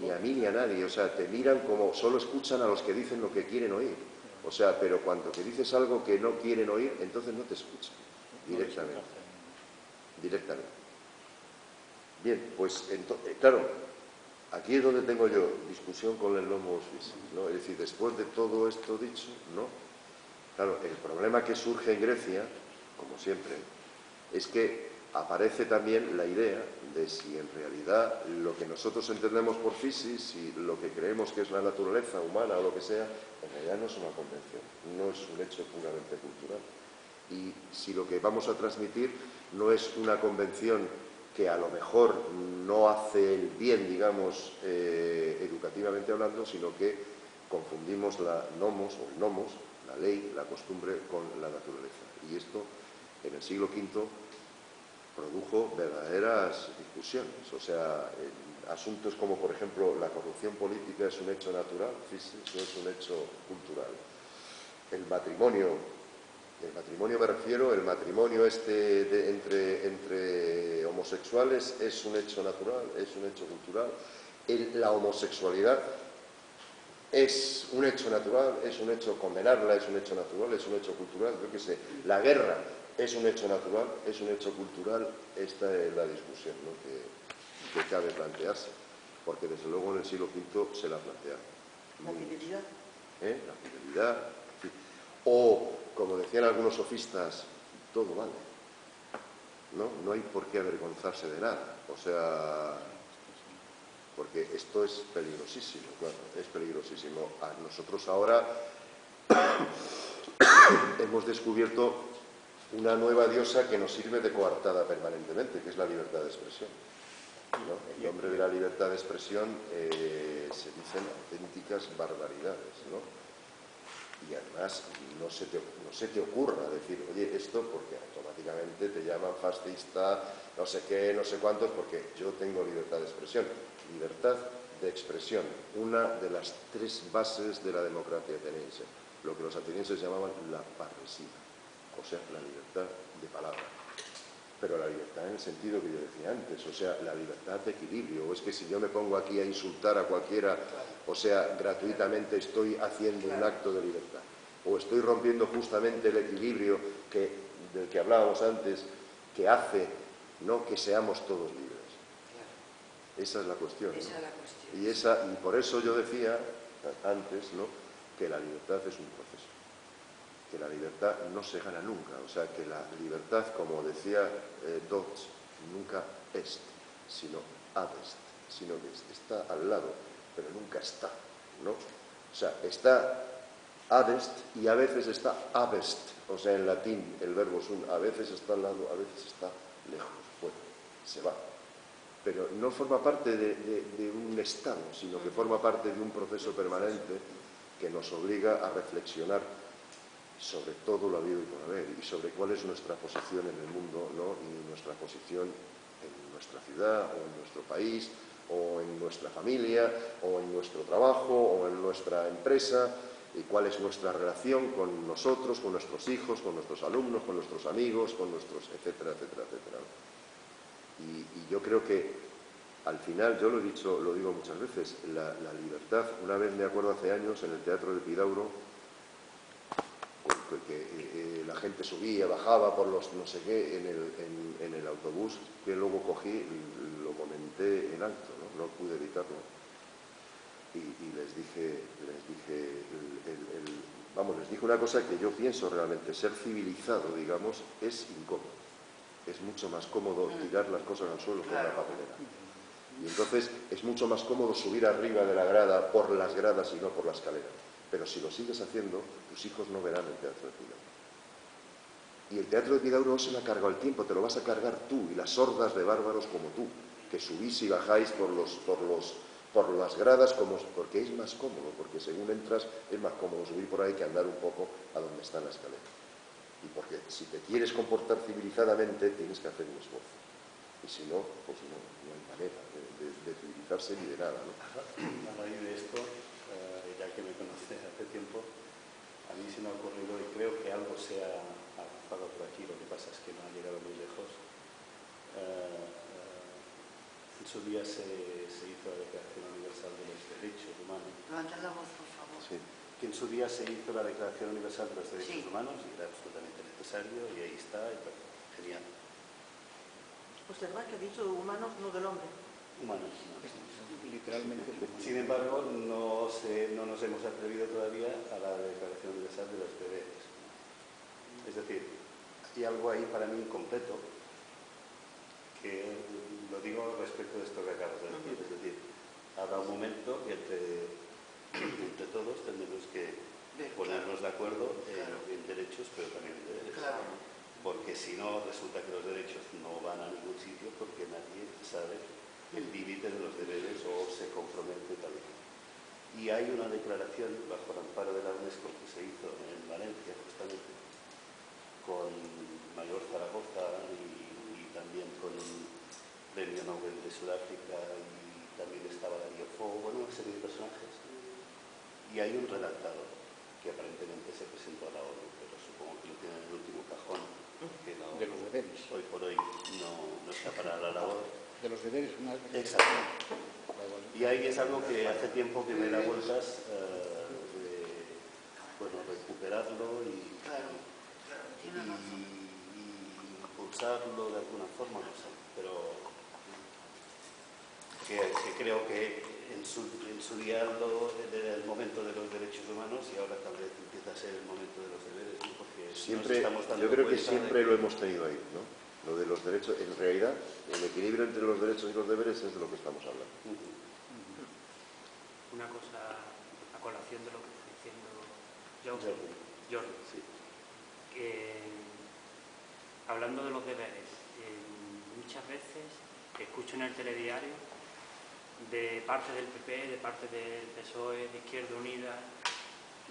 ni a mí ni a nadie, o sea, te miran como, solo escuchan a los que dicen lo que quieren oír, o sea, pero cuando te dices algo que no quieren oír, entonces no te escuchan, directamente. Bien, pues, claro, aquí es donde tengo yo discusión con el Nomos Vicis, ¿no? Es decir, después de todo esto dicho, ¿no? Claro, el problema que surge en Grecia, como siempre, es que aparece también la idea de si en realidad lo que nosotros entendemos por fisis y lo que creemos que es la naturaleza humana o lo que sea, en realidad no es una convención, no es un hecho puramente cultural. Y si lo que vamos a transmitir no es una convención que a lo mejor no hace el bien, digamos, educativamente hablando, sino que confundimos la nomos o el nomos, la ley, la costumbre, con la naturaleza. Y esto, en el siglo V, produjo verdaderas discusiones. O sea, asuntos como, por ejemplo, la corrupción política es un hecho natural, no es un hecho cultural. El matrimonio me refiero, el matrimonio entre homosexuales es un hecho natural, es un hecho cultural. La homosexualidad es un hecho natural, es un hecho condenarla, es un hecho natural, es un hecho cultural, yo qué sé. La guerra es un hecho natural, es un hecho cultural. Esta es la discusión, ¿no?, que cabe plantearse, porque desde luego en el siglo V se la plantearon. La fidelidad. La fidelidad. O, como decían algunos sofistas, todo vale. No hay por qué avergonzarse de nada. O sea, porque esto es peligrosísimo, claro, es peligrosísimo. Nosotros ahora hemos descubierto una nueva diosa que nos sirve de coartada permanentemente, que es la libertad de expresión, ¿no? En nombre de la libertad de expresión se dicen auténticas barbaridades, ¿no? Y además no se te ocurra decir, oye, esto, porque automáticamente te llaman fascista, no sé qué, no sé cuántos, porque yo tengo libertad de expresión. Libertad de expresión, una de las tres bases de la democracia ateniense, lo que los atenienses llamaban la parresía, o sea, la libertad de palabra. Pero la libertad en el sentido que yo decía antes, o sea, la libertad de equilibrio. O es que si yo me pongo aquí a insultar a cualquiera, o sea, gratuitamente estoy haciendo un acto de libertad. O estoy rompiendo justamente el equilibrio del que hablábamos antes, que hace, ¿no?, que seamos todos libres. Esa es la cuestión, ¿no? Esa es la cuestión. Y por eso yo decía antes, ¿no?, que la libertad es un proceso, que la libertad no se gana nunca, o sea, que la libertad, como decía Dodge, nunca est, sino ad est, sino que está al lado, pero nunca está, ¿no? O sea, está adest y a veces está abest. O sea, en latín el verbo sum a veces está al lado, a veces está lejos. Bueno, se va. Pero no forma parte de un estado, sino que forma parte de un proceso permanente que nos obliga a reflexionar sobre todo lo habido y por haber, y sobre cuál es nuestra posición en el mundo, ¿no? Y nuestra posición en nuestra ciudad, o en nuestro país, o en nuestra familia, o en nuestro trabajo, o en nuestra empresa, y cuál es nuestra relación con nosotros, con nuestros hijos, con nuestros alumnos, con nuestros amigos, con nuestros etcétera, etcétera, etcétera. Y yo creo que al final, yo lo he dicho, lo digo muchas veces, la libertad, una vez me acuerdo hace años en el Teatro del Epidauro, que la gente subía, bajaba por los no sé qué en el autobús, que luego cogí y lo comenté en alto, no pude evitarlo. Y les dije una cosa que yo pienso realmente, ser civilizado, digamos, es incómodo. Es mucho más cómodo tirar las cosas al suelo con una papelera. Y entonces es mucho más cómodo subir arriba de la grada por las gradas y no por la escalera. Pero si lo sigues haciendo, tus hijos no verán el Teatro de Epidauro. Y el Teatro de Epidauro no se lo ha cargado el tiempo, te lo vas a cargar tú y las hordas de bárbaros como tú, que subís y bajáis por las gradas porque es más cómodo, porque según entras es más cómodo subir por ahí que andar un poco a donde está la escalera. Y porque si te quieres comportar civilizadamente tienes que hacer un esfuerzo. Y si no, pues no hay manera de civilizarse ni de nada, ¿no? A raíz de esto, ya que me conoces hace tiempo, a mí se me ha ocurrido, y creo que algo se ha avanzado por aquí, lo que pasa es que no ha llegado muy lejos. En su día se hizo la Declaración Universal de los Derechos Humanos. Levantad la voz, por favor. Sí. Que en su día se hizo la Declaración Universal de los Derechos Humanos y era absolutamente necesario, y ahí está, y genial. Observad que ha dicho humanos, no del hombre. Humanos. Literalmente. Sin embargo, no nos hemos atrevido todavía a la Declaración Universal de los Deberes. Es decir, hay algo ahí para mí incompleto, que lo digo respecto de esto que acabas de decir. Es decir, habrá un momento que entre todos tendremos que ponernos de acuerdo en derechos, pero también en deberes. Claro. Porque si no, resulta que los derechos no van a ningún sitio porque nadie sabe el límite de los deberes o se compromete tal vez. Y hay una declaración bajo el amparo de la UNESCO que se hizo en Valencia, justamente, con Mayor Zaragoza y también con un premio Nobel de Sudáfrica, y también estaba Darío Fo, bueno, una serie de personajes. Y hay un redactado que aparentemente se presentó a la ONU, pero supongo que lo tiene en el último cajón, que no, de los deberes. Hoy por hoy no está para la labor. De los deberes. Exacto. Y ahí es algo que hace tiempo que me da vueltas de recuperarlo y impulsarlo de alguna forma, no sé, pero que creo que en su día era el momento de los derechos humanos y ahora tal vez empieza a ser el momento de los deberes, ¿no? Porque siempre, yo creo que siempre lo hemos tenido ahí, ¿no? Lo de los derechos, en realidad, el equilibrio entre los derechos y los deberes es de lo que estamos hablando. Una cosa a colación de lo que está diciendo Jordi, sí. Que hablando de los deberes, muchas veces escucho en el telediario de parte del PP, de parte del PSOE, de Izquierda Unida,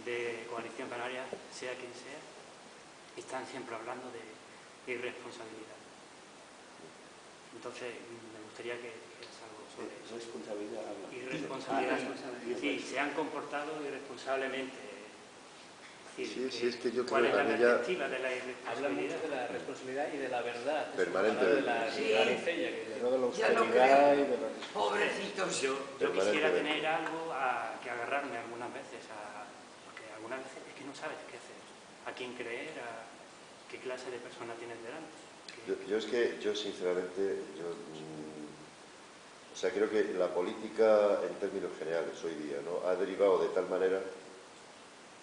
de Coalición Canaria, sea quien sea, están siempre hablando de irresponsabilidad. Entonces, me gustaría que dijeras algo sobre eso. Irresponsabilidad. Sí, se han comportado irresponsablemente. Es que yo ¿cuál es creo la que perspectiva de la irresponsabilidad? Habla mucho de la responsabilidad y de la verdad. Permanentemente. De la garicella. De la austeridad y de la... Pobrecitos. Yo quisiera tener algo que agarrarme algunas veces, porque algunas veces es que no sabes qué hacer, a quién creer, a qué clase de persona tienes delante. Yo sinceramente, creo que la política en términos generales hoy día, ¿no?, ha derivado de tal manera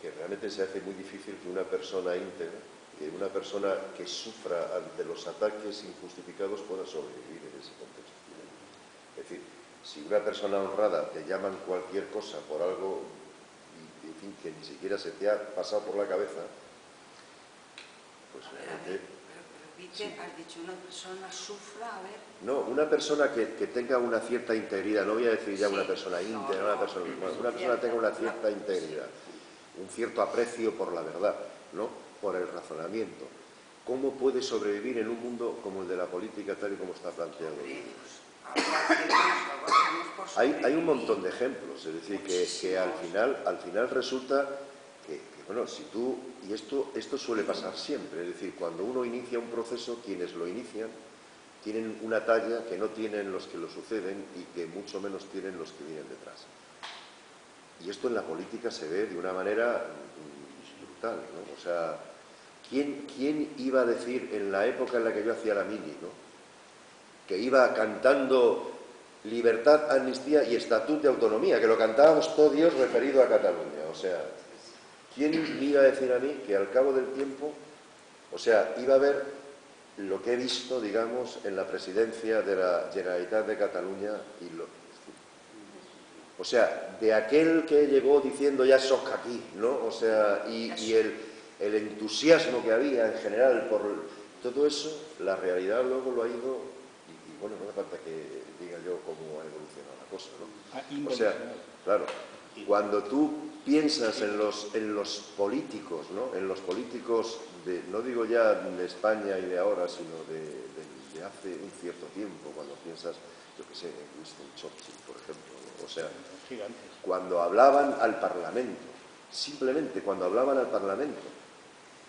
que realmente se hace muy difícil que una persona íntegra, que una persona que sufra ante los ataques injustificados pueda sobrevivir en ese contexto. Es decir, si una persona honrada te llaman cualquier cosa por algo y que ni siquiera se te ha pasado por la cabeza, pues realmente... Pero has dicho una persona sufra, a ver... No, una persona que tenga una cierta integridad, no voy a decir ya una persona íntegra, una persona que tenga una cierta integridad, un cierto aprecio por la verdad, ¿no? Por el razonamiento. ¿Cómo puede sobrevivir en un mundo como el de la política tal y como está planteado? Hay un montón de ejemplos, es decir, que al final resulta que, bueno, si tú, y esto suele pasar siempre, es decir, cuando uno inicia un proceso, quienes lo inician tienen una talla que no tienen los que lo suceden y que mucho menos tienen los que vienen detrás. Y esto en la política se ve de una manera brutal, ¿no? O sea, ¿quién iba a decir en la época en la que yo hacía la mini, ¿no? Que iba cantando libertad, amnistía y estatut de autonomía, que lo cantábamos todo Dios referido a Cataluña? O sea, ¿quién me iba a decir a mí que al cabo del tiempo, o sea, iba a ver lo que he visto, digamos, en la presidencia de la Generalitat de Cataluña o sea, de aquel que llegó diciendo ya soc aquí, ¿no? O sea, y el entusiasmo que había en general por todo eso, la realidad luego lo ha ido, y bueno, no hace falta que diga yo cómo ha evolucionado la cosa, ¿no? O sea, claro, cuando tú piensas en los políticos, ¿no? En los políticos, no digo ya de España y de ahora, sino de hace un cierto tiempo, cuando piensas, yo qué sé, en Winston Churchill, por ejemplo, ¿no? O sea, cuando hablaban al Parlamento, simplemente cuando hablaban al Parlamento,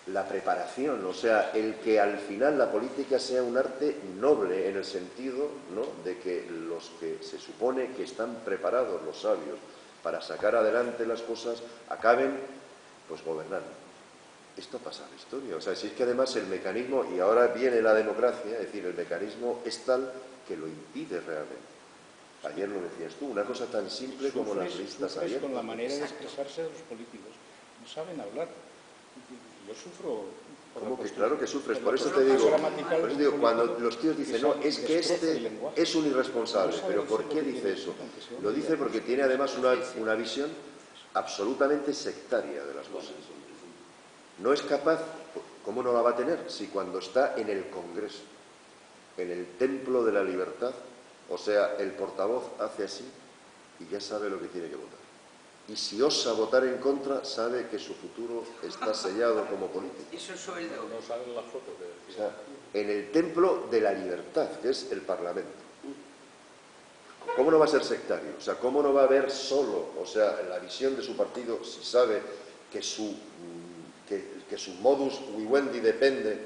la preparación, o sea, el que al final la política sea un arte noble en el sentido, ¿no?, de que los que se supone que están preparados, los sabios, para sacar adelante las cosas, acaben, pues, gobernando. Esto pasa en la historia, o sea, si es que además el mecanismo, y ahora viene la democracia, es decir, el mecanismo es tal que lo impide realmente. Ayer lo decías tú, una cosa tan simple como las listas abiertas. Con la manera de expresarse de los políticos, no saben hablar. Yo sufro... ¿Cómo que? Claro que sufres, por eso te digo, cuando los tíos dicen, no, es que este es un irresponsable, pero ¿por qué dice eso? Lo dice porque tiene además una visión absolutamente sectaria de las cosas. No es capaz, ¿cómo no la va a tener? Si cuando está en el Congreso, en el templo de la libertad, o sea, el portavoz hace así y ya sabe lo que tiene que votar. Y si osa votar en contra, sabe que su futuro está sellado como político. Y su sueldo. No sabe la foto O sea, en el templo de la libertad, que es el Parlamento. ¿Cómo no va a ser sectario? O sea, ¿cómo no va a ver solo, o sea, la visión de su partido, si sabe que su modus vivendi depende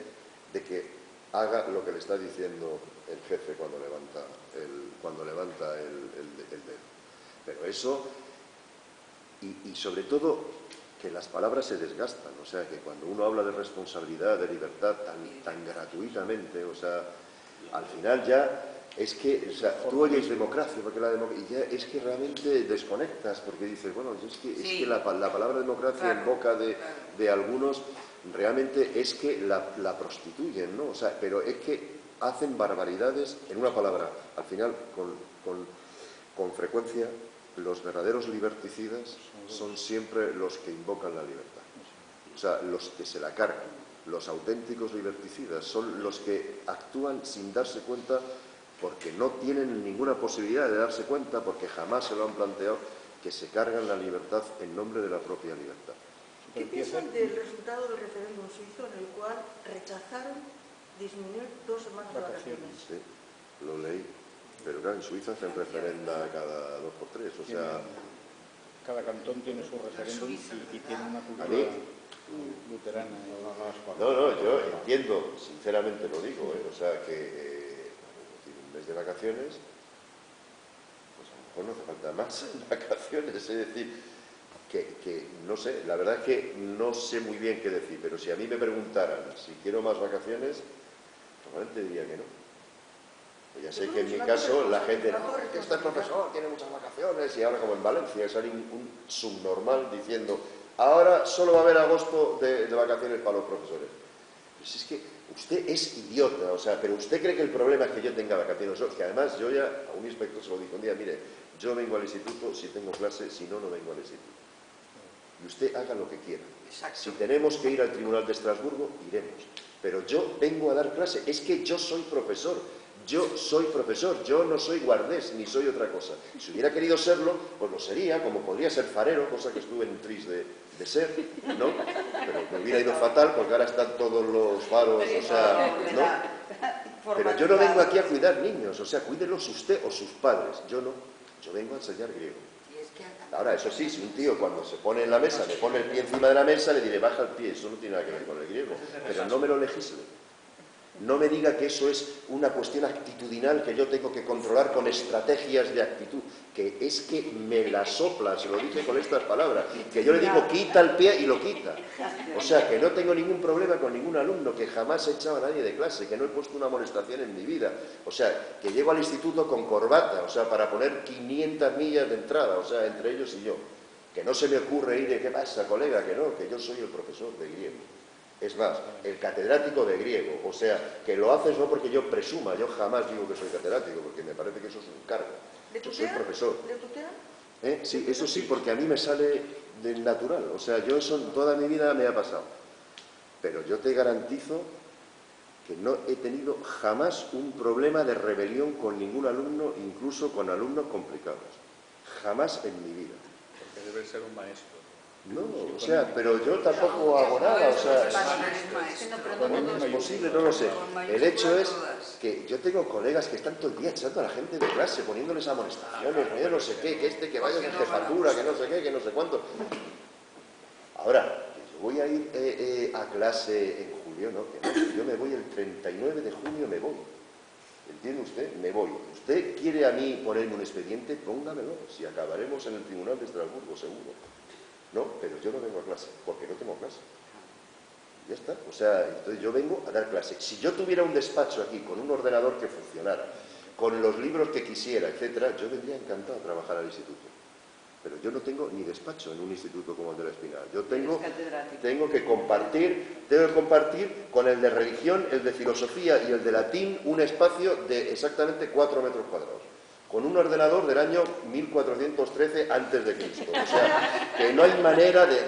de que haga lo que le está diciendo el jefe cuando levanta el dedo? Pero eso, y sobre todo, que las palabras se desgastan, o sea, que cuando uno habla de responsabilidad, de libertad, tan gratuitamente, o sea, al final ya es que, o sea, tú oyes democracia, porque y ya es que realmente desconectas, porque dices, bueno, es que la palabra democracia en boca de algunos realmente es que la prostituyen, ¿no? O sea, pero es que hacen barbaridades, en una palabra, al final, con frecuencia, los verdaderos liberticidas son siempre los que invocan la libertad. O sea, los que se la cargan, los auténticos liberticidas, son los que actúan sin darse cuenta, porque no tienen ninguna posibilidad de darse cuenta, porque jamás se lo han planteado, que se cargan la libertad en nombre de la propia libertad. ¿Qué piensan del resultado del referéndum suizo en el cual rechazaron disminuir 2 semanas de vacaciones? Sí, lo leí. Pero claro, en Suiza hacen referenda cada 2 por 3, o sea... Cada cantón tiene su referéndum y tiene una cultura luterana. No, yo entiendo, sinceramente lo digo, o sea, que un mes de vacaciones, pues a lo mejor no hace falta más vacaciones, es decir, que no sé, la verdad es que no sé muy bien qué decir, pero si a mí me preguntaran si quiero más vacaciones, probablemente diría que no. Pues ya sé que en mi caso la gente, no, es que este profesor tiene muchas vacaciones, y ahora como en Valencia sale un subnormal diciendo, ahora solo va a haber agosto de vacaciones para los profesores. Pues es que usted es idiota, o sea, pero usted cree que el problema es que yo tenga vacaciones, que además yo ya a un inspector se lo dije un día, mire, yo vengo al instituto si tengo clase, si no, no vengo al instituto. y usted haga lo que quiera. Exacto. Si tenemos que ir al Tribunal de Estrasburgo, iremos. Pero yo vengo a dar clase, es que yo soy profesor, yo no soy guardés ni soy otra cosa. Si hubiera querido serlo, pues lo sería, como podría ser farero, cosa que estuve en tris de ser, ¿no? Pero me hubiera ido fatal porque ahora están todos los faros, o sea, ¿no? Pero yo no vengo aquí a cuidar niños, o sea, cuídelos usted o sus padres, yo no, yo vengo a enseñar griego. Ahora, eso sí, si un tío cuando se pone en la mesa, me pone el pie encima de la mesa, le diré, baja el pie, eso no tiene nada que ver con el griego, pero no me lo legisle. No me diga que eso es una cuestión actitudinal que yo tengo que controlar con estrategias de actitud, que es que me la sopla, se lo dije con estas palabras, que yo le digo quita el pie y lo quita. O sea, que no tengo ningún problema con ningún alumno, que jamás he echado a nadie de clase, que no he puesto una amonestación en mi vida. O sea, que llego al instituto con corbata, o sea, para poner 500 millas de entrada, o sea, entre ellos y yo. Que no se me ocurre ir de, ¿qué pasa, colega? Que no, que yo soy el profesor de griego. Es más, el catedrático de griego, o sea, que lo haces no porque yo presuma, yo jamás digo que soy catedrático, porque me parece que eso es un cargo. Yo soy profesor. ¿De tutela? Sí, eso sí, porque a mí me sale del natural, o sea, yo eso toda mi vida me ha pasado. Pero yo te garantizo que no he tenido jamás un problema de rebelión con ningún alumno, incluso con alumnos complicados. Jamás en mi vida. Porque debe ser un maestro. No, o sea, pero yo tampoco hago nada, o sea, no es posible, no lo sé. El hecho es que yo tengo colegas que están todo el día echando a la gente de clase, poniéndoles amonestaciones, poniendo no sé qué, que vaya a jefatura, que no sé qué, que no sé cuánto. Ahora, yo voy a ir a clase en julio, ¿no? Yo me voy el 39 de junio, me voy. ¿Entiende usted? Me voy. ¿Usted quiere a mí ponerme un expediente? Póngamelo, si acabaremos en el Tribunal de Estrasburgo, seguro. No, pero yo no vengo a clase, porque no tengo clase. Ya está. O sea, entonces yo vengo a dar clase. Si yo tuviera un despacho aquí con un ordenador que funcionara, con los libros que quisiera, etcétera, yo vendría encantado a trabajar al instituto. Pero yo no tengo ni despacho en un instituto como el de la Espinal. Yo tengo que compartir con el de religión, el de filosofía y el de latín un espacio de exactamente 4 metros cuadrados. Con un ordenador del año 1413 a.C. O sea, que no hay manera de...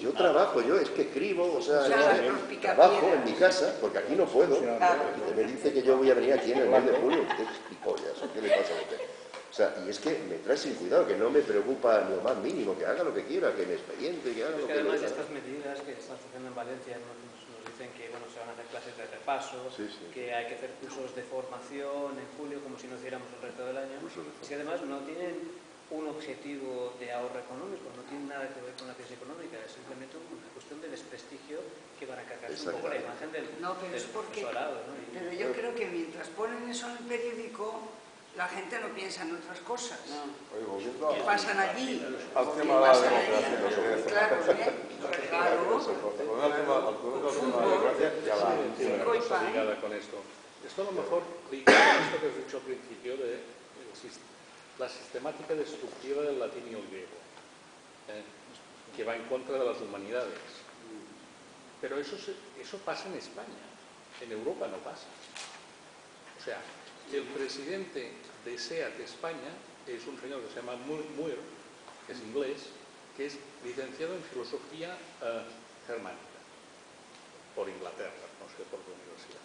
Yo trabajo, yo es que escribo, o sea, trabajo en mi casa, porque aquí no puedo. Y usted me dice que yo voy a venir aquí en el mes de julio. Usted es pipollas, ¿qué le pasa a usted? O sea, y es que me trae sin cuidado, que no me preocupa ni lo más mínimo, que haga lo que quiera, que me expediente, que haga lo que quiera. Además, estas medidas que están sucediendo en Valencia nos dicen que bueno, se van a hacer clases de repaso, que hay que hacer cursos de formación en julio como si no hiciéramos el resto del año. Es que además no tienen un objetivo de ahorro económico, no tienen nada que ver con la crisis económica, es simplemente una cuestión de desprestigio que van a cargarse un poco la imagen del profesorado, ¿no? Pero yo creo que mientras ponen eso en el periódico, la gente no piensa en otras cosas. ¿Qué pasan allí? Al tema de la democracia. Claro, ligada con esto. Esto a lo mejor liga con esto que has dicho al principio de la sistemática destructiva del latín y el griego, que va en contra de las humanidades. Pero eso pasa en España, en Europa no pasa. O sea, el presidente de SEAT España es un señor que se llama Muir, que es inglés, que es licenciado en filosofía germánica por Inglaterra, no sé por qué universidad,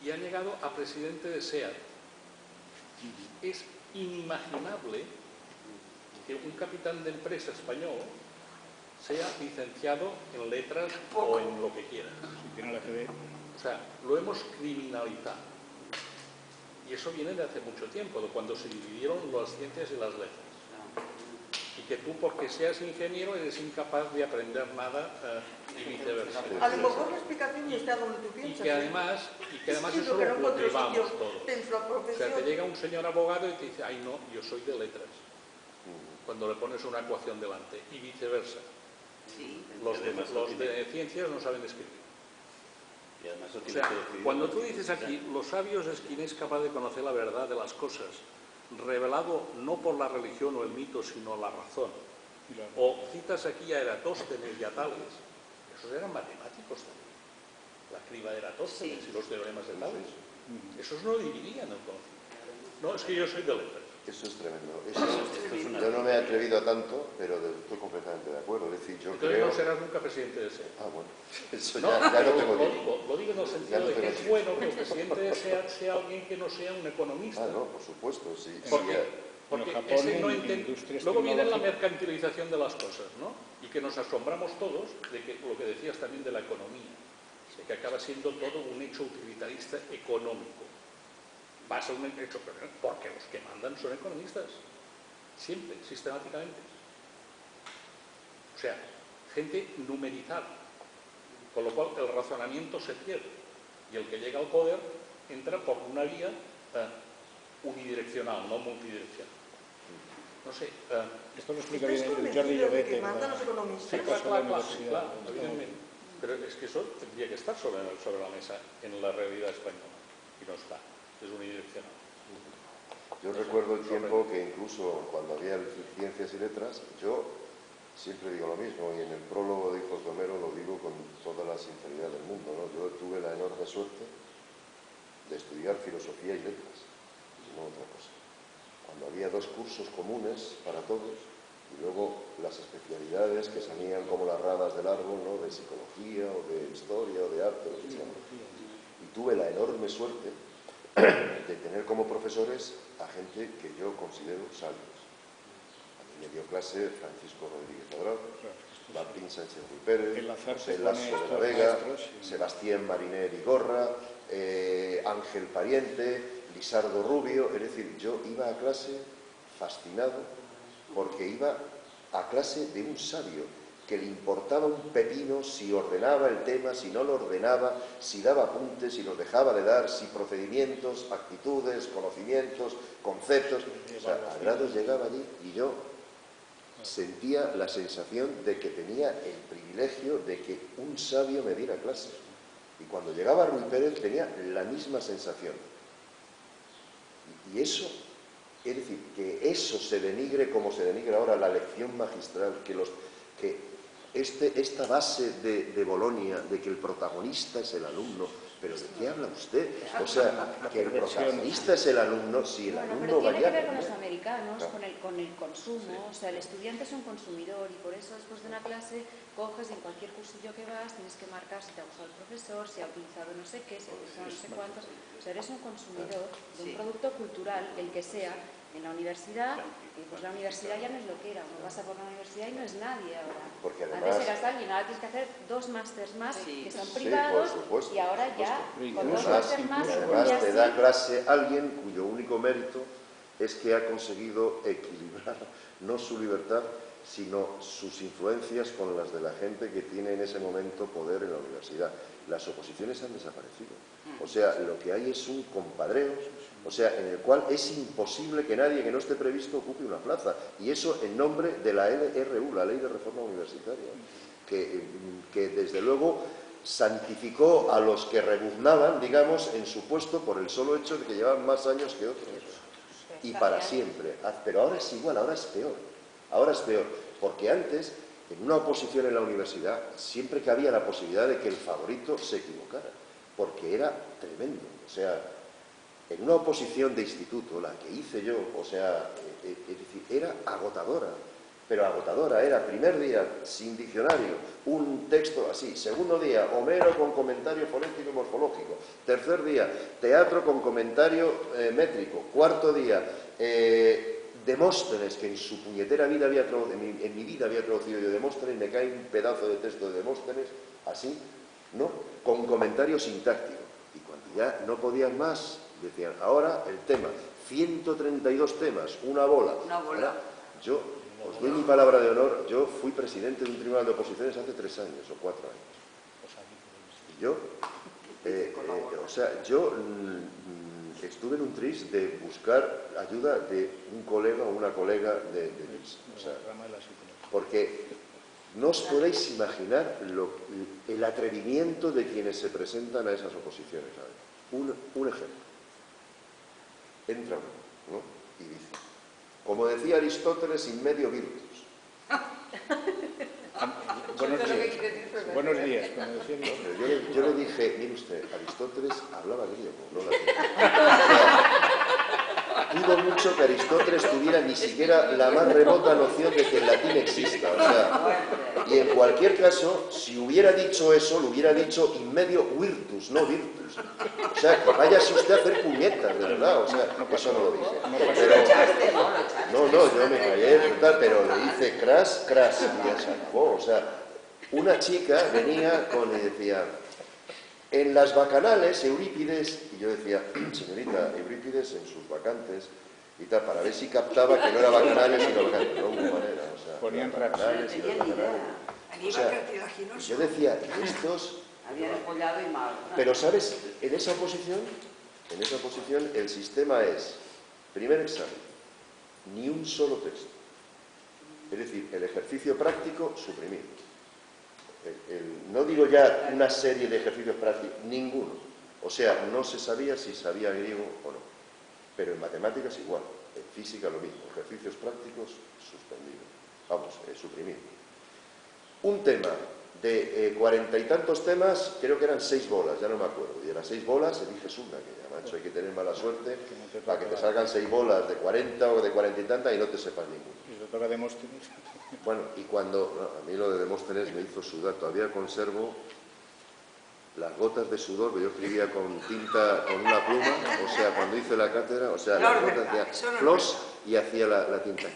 y ha llegado a presidente de SEAT. Es inimaginable que un capitán de empresa español sea licenciado en letras o en lo que quiera. O sea, lo hemos criminalizado. Y eso viene de hace mucho tiempo, de cuando se dividieron las ciencias y las letras. Y que tú, porque seas ingeniero, eres incapaz de aprender nada y viceversa. A lo mejor la explicación no está donde tú piensas. Y que además eso lo cultivamos todos. O sea, te llega un señor abogado y te dice, ay no, yo soy de letras. Cuando le pones una ecuación delante. Y viceversa. Los de ciencias no saben escribir. O sea, cuando tú dices aquí, los sabios es quien es capaz de conocer la verdad de las cosas, revelado no por la religión o el mito, sino la razón. O citas aquí a Eratóstenes y a Tales, esos eran matemáticos también. La criba de Eratóstenes y los teoremas de Tales. Esos no dividían el conocimiento. No, es que yo soy de letras. Eso es tremendo. Yo no me he atrevido a tanto, pero estoy completamente de acuerdo. Es decir, yo Entonces creo... no serás nunca presidente de ese. Ah, bueno, eso ya lo tengo dicho. Lo digo en el sentido de que es bueno que el presidente sea alguien que no sea un economista. Ah, no, por supuesto, sí. Porque ese no luego viene la mercantilización de las cosas, ¿no? Y que nos asombramos todos de que lo que decías también de la economía, de que acaba siendo todo un hecho utilitarista económico. Va a ser un hecho, porque los que mandan son economistas, siempre, sistemáticamente. O sea, gente numerizada, con lo cual el razonamiento se pierde y el que llega al poder entra por una vía unidireccional, no multidireccional. No sé. Esto lo explica bien el Jordi Llobet. Que mandan los economistas. Sí, claro, evidentemente. Pero es que eso tendría que estar sobre la mesa en la realidad española y no está, es unidireccional. Yo recuerdo el tiempo que incluso cuando había ciencias y letras, yo siempre digo lo mismo, y en el prólogo de Hijos de Homero lo digo con toda la sinceridad del mundo, ¿no? Yo tuve la enorme suerte de estudiar filosofía y letras, y no otra cosa. Cuando había dos cursos comunes para todos, y luego las especialidades que salían como las ramas del árbol, ¿no? De psicología, o de historia, o de arte, lo que sea. Y tuve la enorme suerte de tener como profesores a gente que yo considero sabios. A mí me dio clase Francisco Rodríguez Adrado, Martín Sánchez Ruy Pérez, José Lasso de la Vega, Sebastián Mariner Igorra, Ángel Pariente, Lisardo Rubio. Es decir, yo iba a clase fascinado porque iba a clase de un sabio que le importaba un pepino si ordenaba el tema, si no lo ordenaba, si daba apuntes, si los dejaba de dar, si procedimientos, actitudes, conocimientos, conceptos. O sea, a grados llegaba allí y yo sentía la sensación de que tenía el privilegio de que un sabio me diera clases. Y cuando llegaba Ruy Pérez tenía la misma sensación. Y eso, es decir, que eso se denigre como se denigra ahora la lección magistral, que esta base de Bolonia, de que el protagonista es el alumno, pero ¿de qué habla usted? O sea, que el protagonista es el alumno, si el alumno vaya... Pero tiene que ver con los americanos, con el consumo, o sea, el estudiante es un consumidor y por eso después de una clase coges y en cualquier cursillo que vas tienes que marcar si te ha gustado el profesor, si ha utilizado no sé qué, si ha utilizado no sé cuántos. O sea, eres un consumidor de un producto cultural, el que sea. En la universidad, pues la universidad ya no es lo que era. Uno pasa por la universidad y no es nadie ahora. Porque además, antes eras alguien, ahora tienes que hacer 2 másters más que son privados, por supuesto, y ahora ya con 2 además, másters más además te da clase alguien cuyo único mérito es que ha conseguido equilibrar no su libertad, sino sus influencias con las de la gente que tiene en ese momento poder en la universidad. Las oposiciones han desaparecido. O sea, lo que hay es un compadreo, o sea, en el cual es imposible que nadie que no esté previsto ocupe una plaza. Y eso en nombre de la LRU, la Ley de Reforma Universitaria, que desde luego santificó a los que rebuznaban, digamos, en su puesto por el solo hecho de que llevaban más años que otros. Y para siempre. Pero ahora es igual, ahora es peor. Ahora es peor, porque antes, en una oposición en la universidad, siempre que había la posibilidad de que el favorito se equivocara, porque era tremendo. O sea, en una oposición de instituto, la que hice yo, o sea, es decir, era agotadora, pero agotadora. Era primer día, sin diccionario, un texto así. Segundo día, Homero con comentario fonético y morfológico. Tercer día, teatro con comentario métrico. Cuarto día, Demóstenes, que en su puñetera vida había traducido, en mi vida había traducido yo Demóstenes, me cae un pedazo de texto de Demóstenes, así, ¿no? Con comentario sintáctico. Y cuando ya no podían más, decían, ahora el tema, 132 temas, una bola. Una bola. Ahora, yo os doy mi palabra de honor, yo fui presidente de un tribunal de oposiciones hace 3 años o 4 años. Y yo, o sea, yo estuve en un tris de buscar ayuda de un colega o una colega de tris. O sea, porque no os podéis imaginar el atrevimiento de quienes se presentan a esas oposiciones. Un ejemplo. Entra uno, ¿no? Y dice, como decía Aristóteles, in medio virtus. Buenos días. Como decía yo le dije, mire usted, Aristóteles hablaba griego, no latín. dudo mucho que Aristóteles tuviera ni siquiera la más remota noción de que el latín exista. O sea, y en cualquier caso, si hubiera dicho eso, lo hubiera dicho in medio virtus, no virtus. O sea, que váyase usted a hacer puñetas, de verdad. O sea, eso no lo dije. Pero, no, yo me callé, pero le hice crash, y ya se acabó. O sea, una chica venía y decía, en las bacanales, Eurípides, y yo decía, señorita, Eurípides en sus vacantes, y tal, para ver si captaba que no era bacanales, sino bacanales. No hubo manera, o sea, ponían bacanales y los bacanales. O sea, yo decía, estos... Habían espollado y mal. Pero, ¿sabes? En esa oposición, el sistema es, primer examen, ni un solo texto. Es decir, el ejercicio práctico, suprimido. No digo ya una serie de ejercicios prácticos, ninguno. O sea, no se sabía si sabía griego o no. Pero en matemáticas igual, en física lo mismo. Ejercicios prácticos, suspendidos. Vamos, suprimido. Un tema de 40 y tantos temas, creo que eran 6 bolas, ya no me acuerdo. Y de las 6 bolas eliges una, que ya, macho, hay que tener mala suerte para que te salgan 6 bolas de 40 o de 40 y tantas y no te sepas ninguno. Y se toca Demóstenes. Bueno, y cuando, a mí lo de Demóstenes me hizo sudar, todavía conservo las gotas de sudor, que yo escribía con tinta, con una pluma, o sea, cuando hice la cátedra, o sea, las gotas hacía flos y hacía la tinta.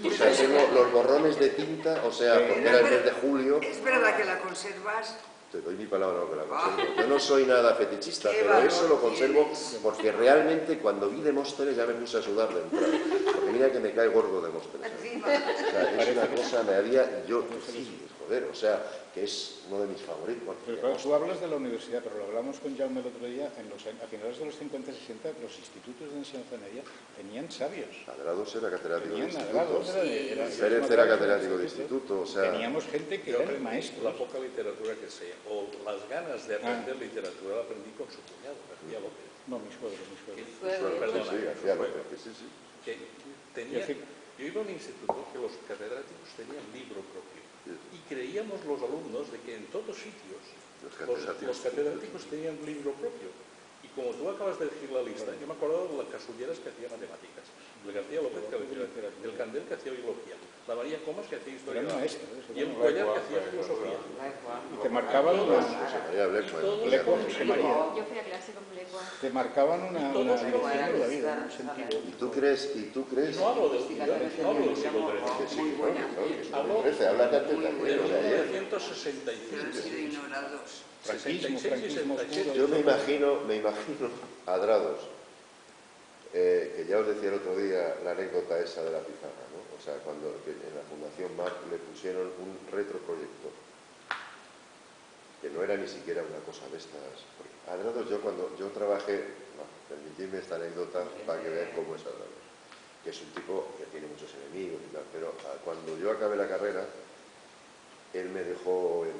O sea, tengo los borrones de tinta, o sea, porque era el mes de julio. ¿Es verdad que la conservas? Te doy mi palabra, no, que la conservo. Yo no soy nada fetichista, pero eso lo conservo porque realmente cuando vi Demóstenes ya me puse a sudar de entrada. Porque mira que me cae gordo Demóstenes. O sea, es una cosa, me había... Yo, sí, joder, o sea, que es uno de mis favoritos. Bueno, pero claro, tú hablas de la universidad, pero lo hablamos con Jaume el otro día, a finales de los 50 y 60, los institutos de enseñanza media tenían sabios. Adrados era catedrático de instituto. Pérez era catedrático de instituto, o sea... Teníamos gente que era maestro. La poca literatura que sé, o las ganas de aprender literatura, la aprendí con su cuñado, García López. No, mis suegros. Perdona, sí, García López, sí. Que tenía, yo iba a un instituto que los catedráticos tenían libro propio. Y creíamos los alumnos de que en todos sitios los catedráticos tenían un libro propio. Y como tú acabas de decir la lista, yo me acuerdo de las Casulleras que hacía matemáticas, el García López que hacía literatura, el Candel que hacía biología, la María Comas que hacía historia y el Cuellar que hacía filosofía. Y te marcaban una... Yo fui a clase con lengua. Te marcaban una dirección de la vida, un sentido. ¿Y tú crees? No hablo del siglo XIII, no hablo del siglo XIII. Habla antes de de 1965. Han sido ignorados. 66 y 67. Yo me imagino a Adrados, que ya os decía el otro día la anécdota esa de la pizarra, ¿no? O sea, cuando en la Fundación Marc le pusieron un retroproyector, que no era ni siquiera una cosa de estas. Adrados, cuando yo trabajé, permitidme esta anécdota para que vean cómo es Adrados, que es un tipo que tiene muchos enemigos y tal, pero cuando yo acabé la carrera, él me dejó en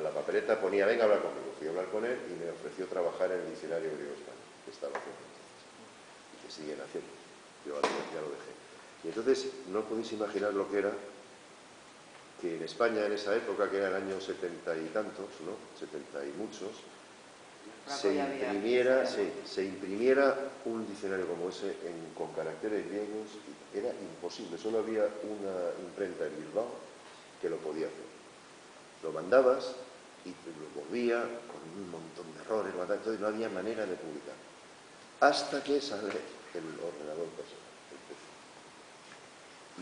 la papeleta, ponía, venga a hablar conmigo. Fui a hablar con él y me ofreció trabajar en el diccionario griego-español, que estaba haciendo entonces, y que siguen haciendo. Yo ya lo dejé. Y entonces, no podéis imaginar lo que era que en España, en esa época, que era el año 70 y tantos, ¿no? 70 y muchos, se imprimiera un diccionario como ese con caracteres griegos. Era imposible. Solo había una imprenta en Bilbao que lo podía hacer. Lo mandabas y lo volvía con un montón de errores, entonces no había manera de publicar. Hasta que sale el ordenador personal, el PC.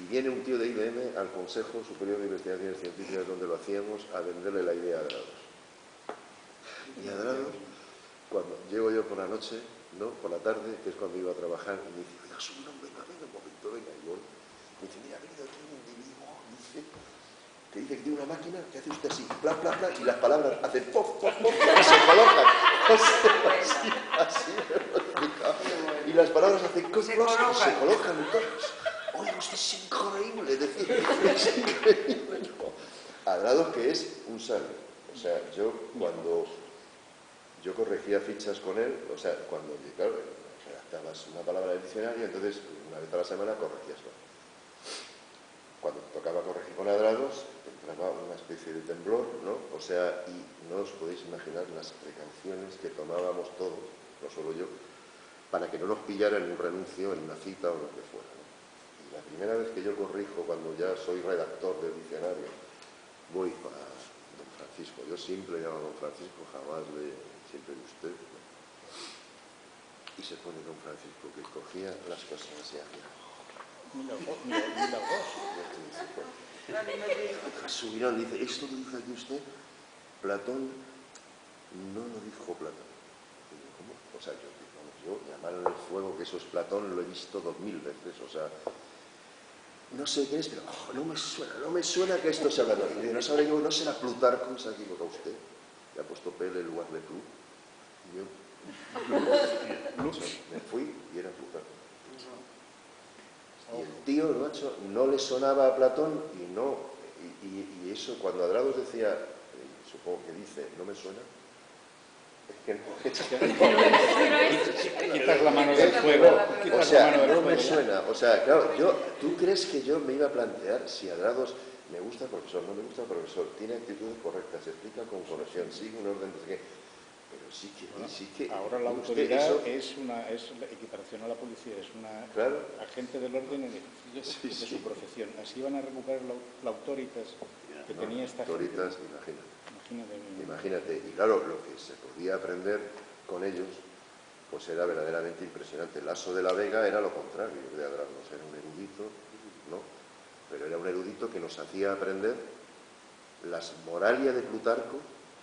Y viene un tío de IBM al Consejo Superior de Investigaciones Científicas, donde lo hacíamos, a venderle la idea a Adrados. Y Adrados, cuando llego yo por la noche, ¿no? Por la tarde, que es cuando iba a trabajar, y me dice, oiga, soy un hombre, venga, un momento, venga, y voy. Me dice, mira, venga, tengo un individuo, dice, que dice que tiene una máquina que hace usted así, bla, bla, bla, y las palabras hacen pop, pop, pop, y se colocan. O sea, así me lo explicaba. Y las palabras hacen cos, y se colocan entonces. Oye, usted es increíble, es increíble. Adrados que es un sabio. O sea, yo cuando yo corregía fichas con él, o sea, cuando, claro, redactabas una palabra del diccionario, entonces una vez a la semana corregías con él. Cuando tocaba corregir con Adrados, entraba una especie de temblor, ¿no? O sea, y no os podéis imaginar las precauciones que tomábamos todos, no solo yo, para que no nos pillaran en un renuncio, en una cita o lo que fuera, ¿no? Y la primera vez que yo corrijo, cuando ya soy redactor del diccionario, voy a don Francisco. Yo siempre llamo a don Francisco, jamás siempre de usted, ¿no? Y se pone don Francisco, que cogía las cosas así, Mira vos. Subirán, dice, ¿esto lo dice aquí usted? Platón no lo dijo Platón. Y yo, ¿cómo? O sea, yo llamar al fuego, que eso es Platón, lo he visto 2000 veces, o sea, no sé qué es, pero no me suena que esto sea Platón. Y no sabré yo, no será Plutarco, se ha equivocado usted. Le ha puesto P en lugar de Plu. Y yo me fui y era Plutarco. Y el tío, el macho, no le sonaba a Platón y eso, cuando Adrados decía, supongo que dice, no me suena, es que no. Quitas la mano del fuego. O sea, no me suena. O sea, claro, ¿tú crees que yo me iba a plantear si Adrados me gusta el profesor, no me gusta el profesor, tiene actitudes correctas, se explica con conexión, sigue un orden, no sé qué? Pero sí que ahora la autoridad es la equiparación a la policía, es una agente del orden en ejercicio de su profesión. Así van a recuperar la autoritas que tenía esta autoritas, gente. Imagínate. Y claro, lo que se podía aprender con ellos, pues era verdaderamente impresionante. Lasso de la Vega era lo contrario de Adrados, era un erudito, ¿no? Pero era un erudito que nos hacía aprender las Moralia de Plutarco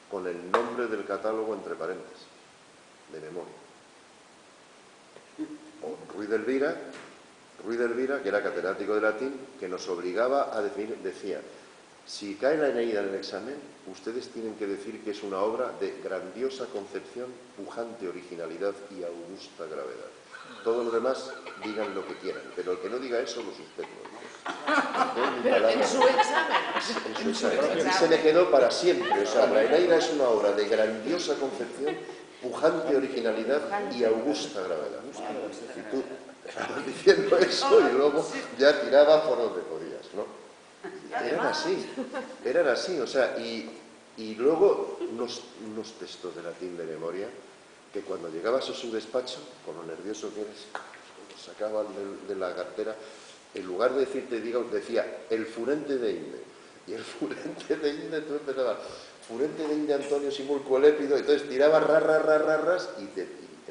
con el nombre del catálogo entre paréntesis, de memoria. O Ruiz de Elvira, que era catedrático de latín, que nos obligaba a definir, decía, si cae la Eneida en el examen, ustedes tienen que decir que es una obra de grandiosa concepción, pujante originalidad y augusta gravedad. Todo lo demás, digan lo que quieran, pero el que no diga eso lo suspendo. Pero en su examen. En su examen. Y se le quedó para siempre. O sea, la Eneida es una obra de grandiosa concepción, pujante originalidad y augusta gravedad. Y tú estabas diciendo eso y luego ya tiraba por donde podías, ¿no? Eran así, o sea, y luego unos textos de latín de memoria que cuando llegabas a su despacho, con lo nervioso que eres, lo sacaban de la cartera, en lugar de decirte, decía, el furente de Inde. Y el furente de Inde, tú empezabas, furente de Inde Antonio Simulco Lépido, entonces tirabas ras, y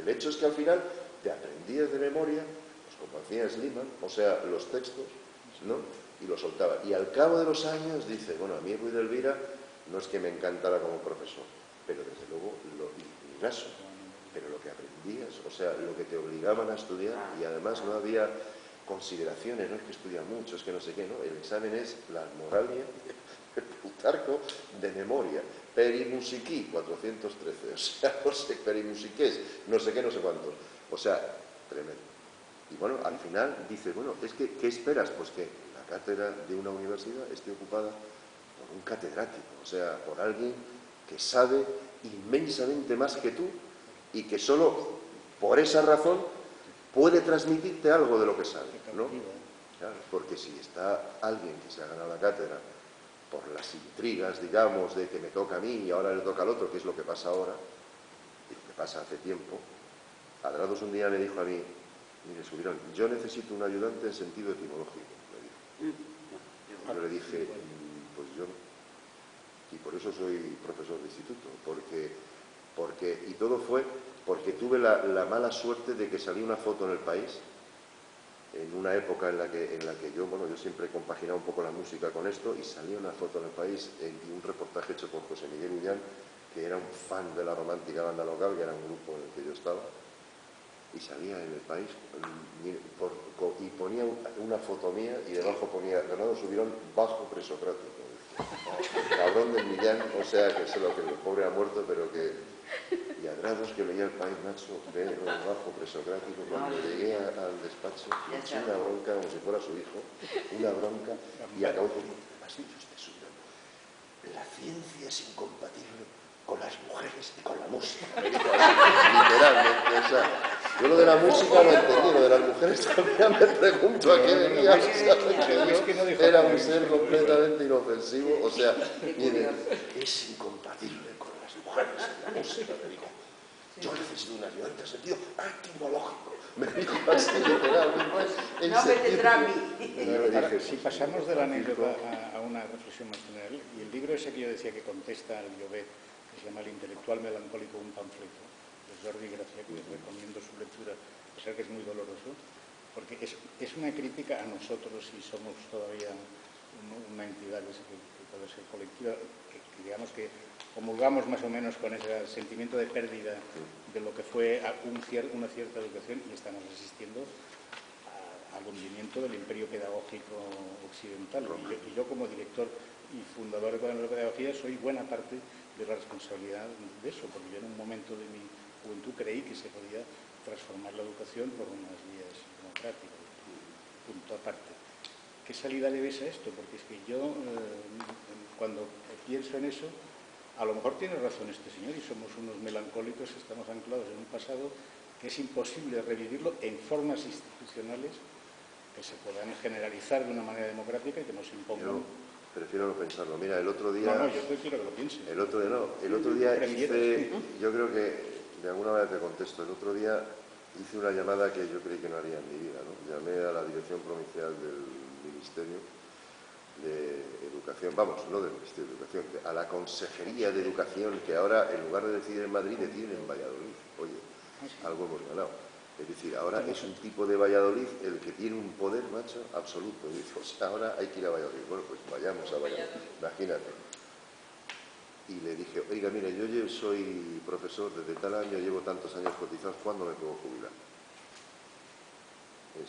el hecho es que al final te aprendías de memoria, pues como hacía Sliman, o sea, los textos, ¿no? Y lo soltaba. Y al cabo de los años dice, bueno, a mí Ruiz de Elvira no es que me encantara como profesor, pero desde luego, y Lasso, pero lo que aprendías, o sea, lo que te obligaban a estudiar, y además no había consideraciones, no es que estudia mucho, es que no sé qué, ¿no? El examen es la Moralia, el Plutarco de memoria, perimusiquí, 413, o sea, no sé, perimusiqués, no sé qué, no sé cuántos, o sea, tremendo. Y bueno, al final dice, bueno, es que, ¿qué esperas? Pues que la cátedra de una universidad esté ocupada por un catedrático, o sea, por alguien que sabe inmensamente más que tú y que solo por esa razón puede transmitirte algo de lo que sabe, ¿no? Claro, porque si está alguien que se ha ganado la cátedra por las intrigas, digamos, de que me toca a mí y ahora le toca al otro, que es lo que pasa ahora, y lo que pasa hace tiempo, Adrados un día me dijo a mí, mire, Subirón, yo necesito un ayudante en sentido etimológico, me dijo. Yo le dije, pues yo no. Y por eso soy profesor de instituto, y todo fue porque tuve la mala suerte de que salí una foto en El País, en una época en la que yo siempre he compaginado un poco la música con esto, y salía una foto en El País y un reportaje hecho por José Miguel Ullán, que era un fan de la romántica banda local, que era un grupo en el que yo estaba, y salía en El País y ponía una foto mía y debajo ponía Bernardo Subirón bajo presocrático. Cabrón del Millán, o sea, que sé lo que el pobre ha muerto, pero que... Y Adrados, que leía El País, Nacho, de bajo presocrático, cuando llegué al despacho, me eché una bronca como si fuera su hijo, una bronca, y acabó diciendo, ¿has dicho usted, Subirón? La ciencia es incompatible con las mujeres y con la música. Literalmente, o sea, yo lo de la música lo entendí, lo de las mujeres también me pregunto a qué venía, o sea, era un ser completamente inofensivo, o sea, es incompatible con las mujeres y la música, me dijo. Yo necesito un ayudante en sentido etimológico. Me dijo así literalmente. Pues no me tendrá a mí. Ahora, si pasamos de la anécdota a una reflexión más general, y el libro ese que yo decía que contesta al Llobet, que se llama El intelectual melancólico, un panfleto, de Jordi Gracia, que les recomiendo su lectura, a pesar que es muy doloroso, porque es una crítica a nosotros, si somos todavía una entidad que puede ser colectiva, que digamos que comulgamos más o menos con ese sentimiento de pérdida de lo que fue una cierta educación, y estamos asistiendo al hundimiento del imperio pedagógico occidental. Y yo como director y fundador de la pedagogía soy buena parte de la responsabilidad de eso, porque yo en un momento de mi juventud creí que se podía transformar la educación por unas vías democráticas. Punto aparte. ¿Qué salida le ves a esto? Porque es que yo, cuando pienso en eso, a lo mejor tiene razón este señor y somos unos melancólicos, estamos anclados en un pasado que es imposible revivirlo en formas institucionales que se puedan generalizar de una manera democrática y que nos impongan. Yo prefiero no pensarlo. Mira, el otro día... No, yo prefiero que lo pienses. El otro día hice... Yo creo que, de alguna manera te contesto, el otro día hice una llamada que yo creí que no haría en mi vida, ¿no? Llamé a la Dirección Provincial del Ministerio de Educación, vamos, no del Ministerio de Educación, a la Consejería de Educación, que ahora, en lugar de decidir en Madrid, deciden en Valladolid. Oye, algo hemos ganado. Es decir, ahora es un tipo de Valladolid el que tiene un poder, macho, absoluto. Y dice, o sea, ahora hay que ir a Valladolid. Bueno, pues vayamos a Valladolid, imagínate. Y le dije, oiga, mire, yo soy profesor desde tal año, llevo tantos años cotizados, ¿cuándo me puedo jubilar? Y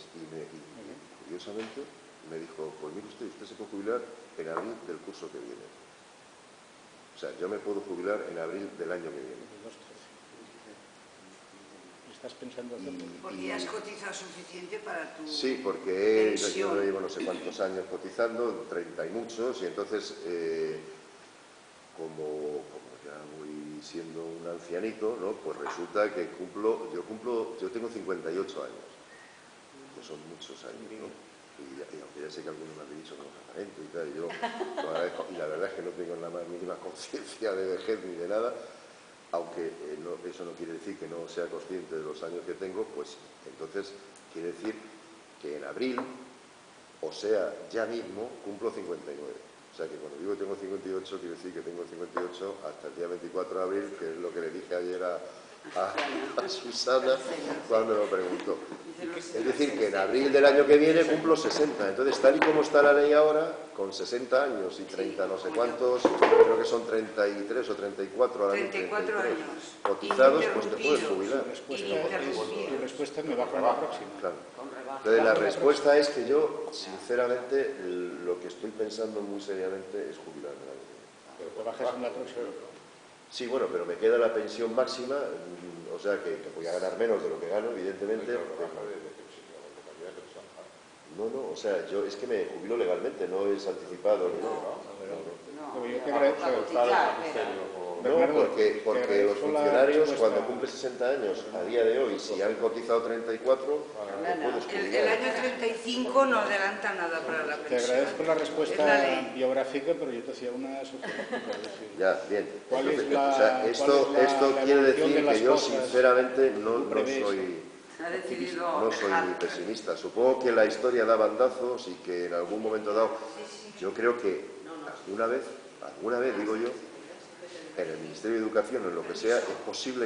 curiosamente me dijo, pues mire usted se puede jubilar en abril del curso que viene. O sea, yo me puedo jubilar en abril del año que viene. ¿Estás pensando hacerlo? Porque has cotizado suficiente para tu Sí, porque pensión. yo llevo no sé cuántos años cotizando, 30 y muchos, y entonces, como ya voy siendo un ancianito, ¿no? Pues resulta que yo tengo 58 años, que son muchos años, ¿no? Y aunque ya sé que algunos me han dicho que no es aparente y tal, yo lo agradezco, y la verdad es que no tengo la más mínima conciencia de vejez ni de nada, aunque eso no quiere decir que no sea consciente de los años que tengo, pues entonces quiere decir que en abril, o sea, ya mismo, cumplo 59. O sea que cuando digo que tengo 58, quiere decir que tengo 58 hasta el día 24 de abril, que es lo que le dije ayer a Susana cuando me lo preguntó. Es decir, que en abril del año que viene cumplo 60. Entonces, tal y como está la ley ahora, con 60 años y 30 no sé cuántos, creo que son 33 o 34 ahora 34 años. Cotizados, pues te puedes jubilar. Tu respuesta me va con la próxima. Claro. Entonces, la respuesta es que yo, sinceramente, lo que estoy pensando muy seriamente es jubilarme. Pero te bajas en la próxima. Sí, bueno, pero me queda la pensión máxima, o sea que voy a ganar menos de lo que gano, evidentemente. No, o sea, yo es que me jubilo legalmente, no es anticipado. No, porque los funcionarios cuando cumplen 60 años a día de hoy, si han cotizado 34, el año 35 no adelanta nada para la pensión. Te agradezco la respuesta biográfica, pero yo te hacía una sociológica. Ya, bien. Entonces, o sea, esto quiere decir que yo sinceramente no soy muy pesimista. Supongo que la historia da bandazos y que en algún momento dado, yo creo que alguna vez digo yo, en el Ministerio de Educación o en lo que sea, es posible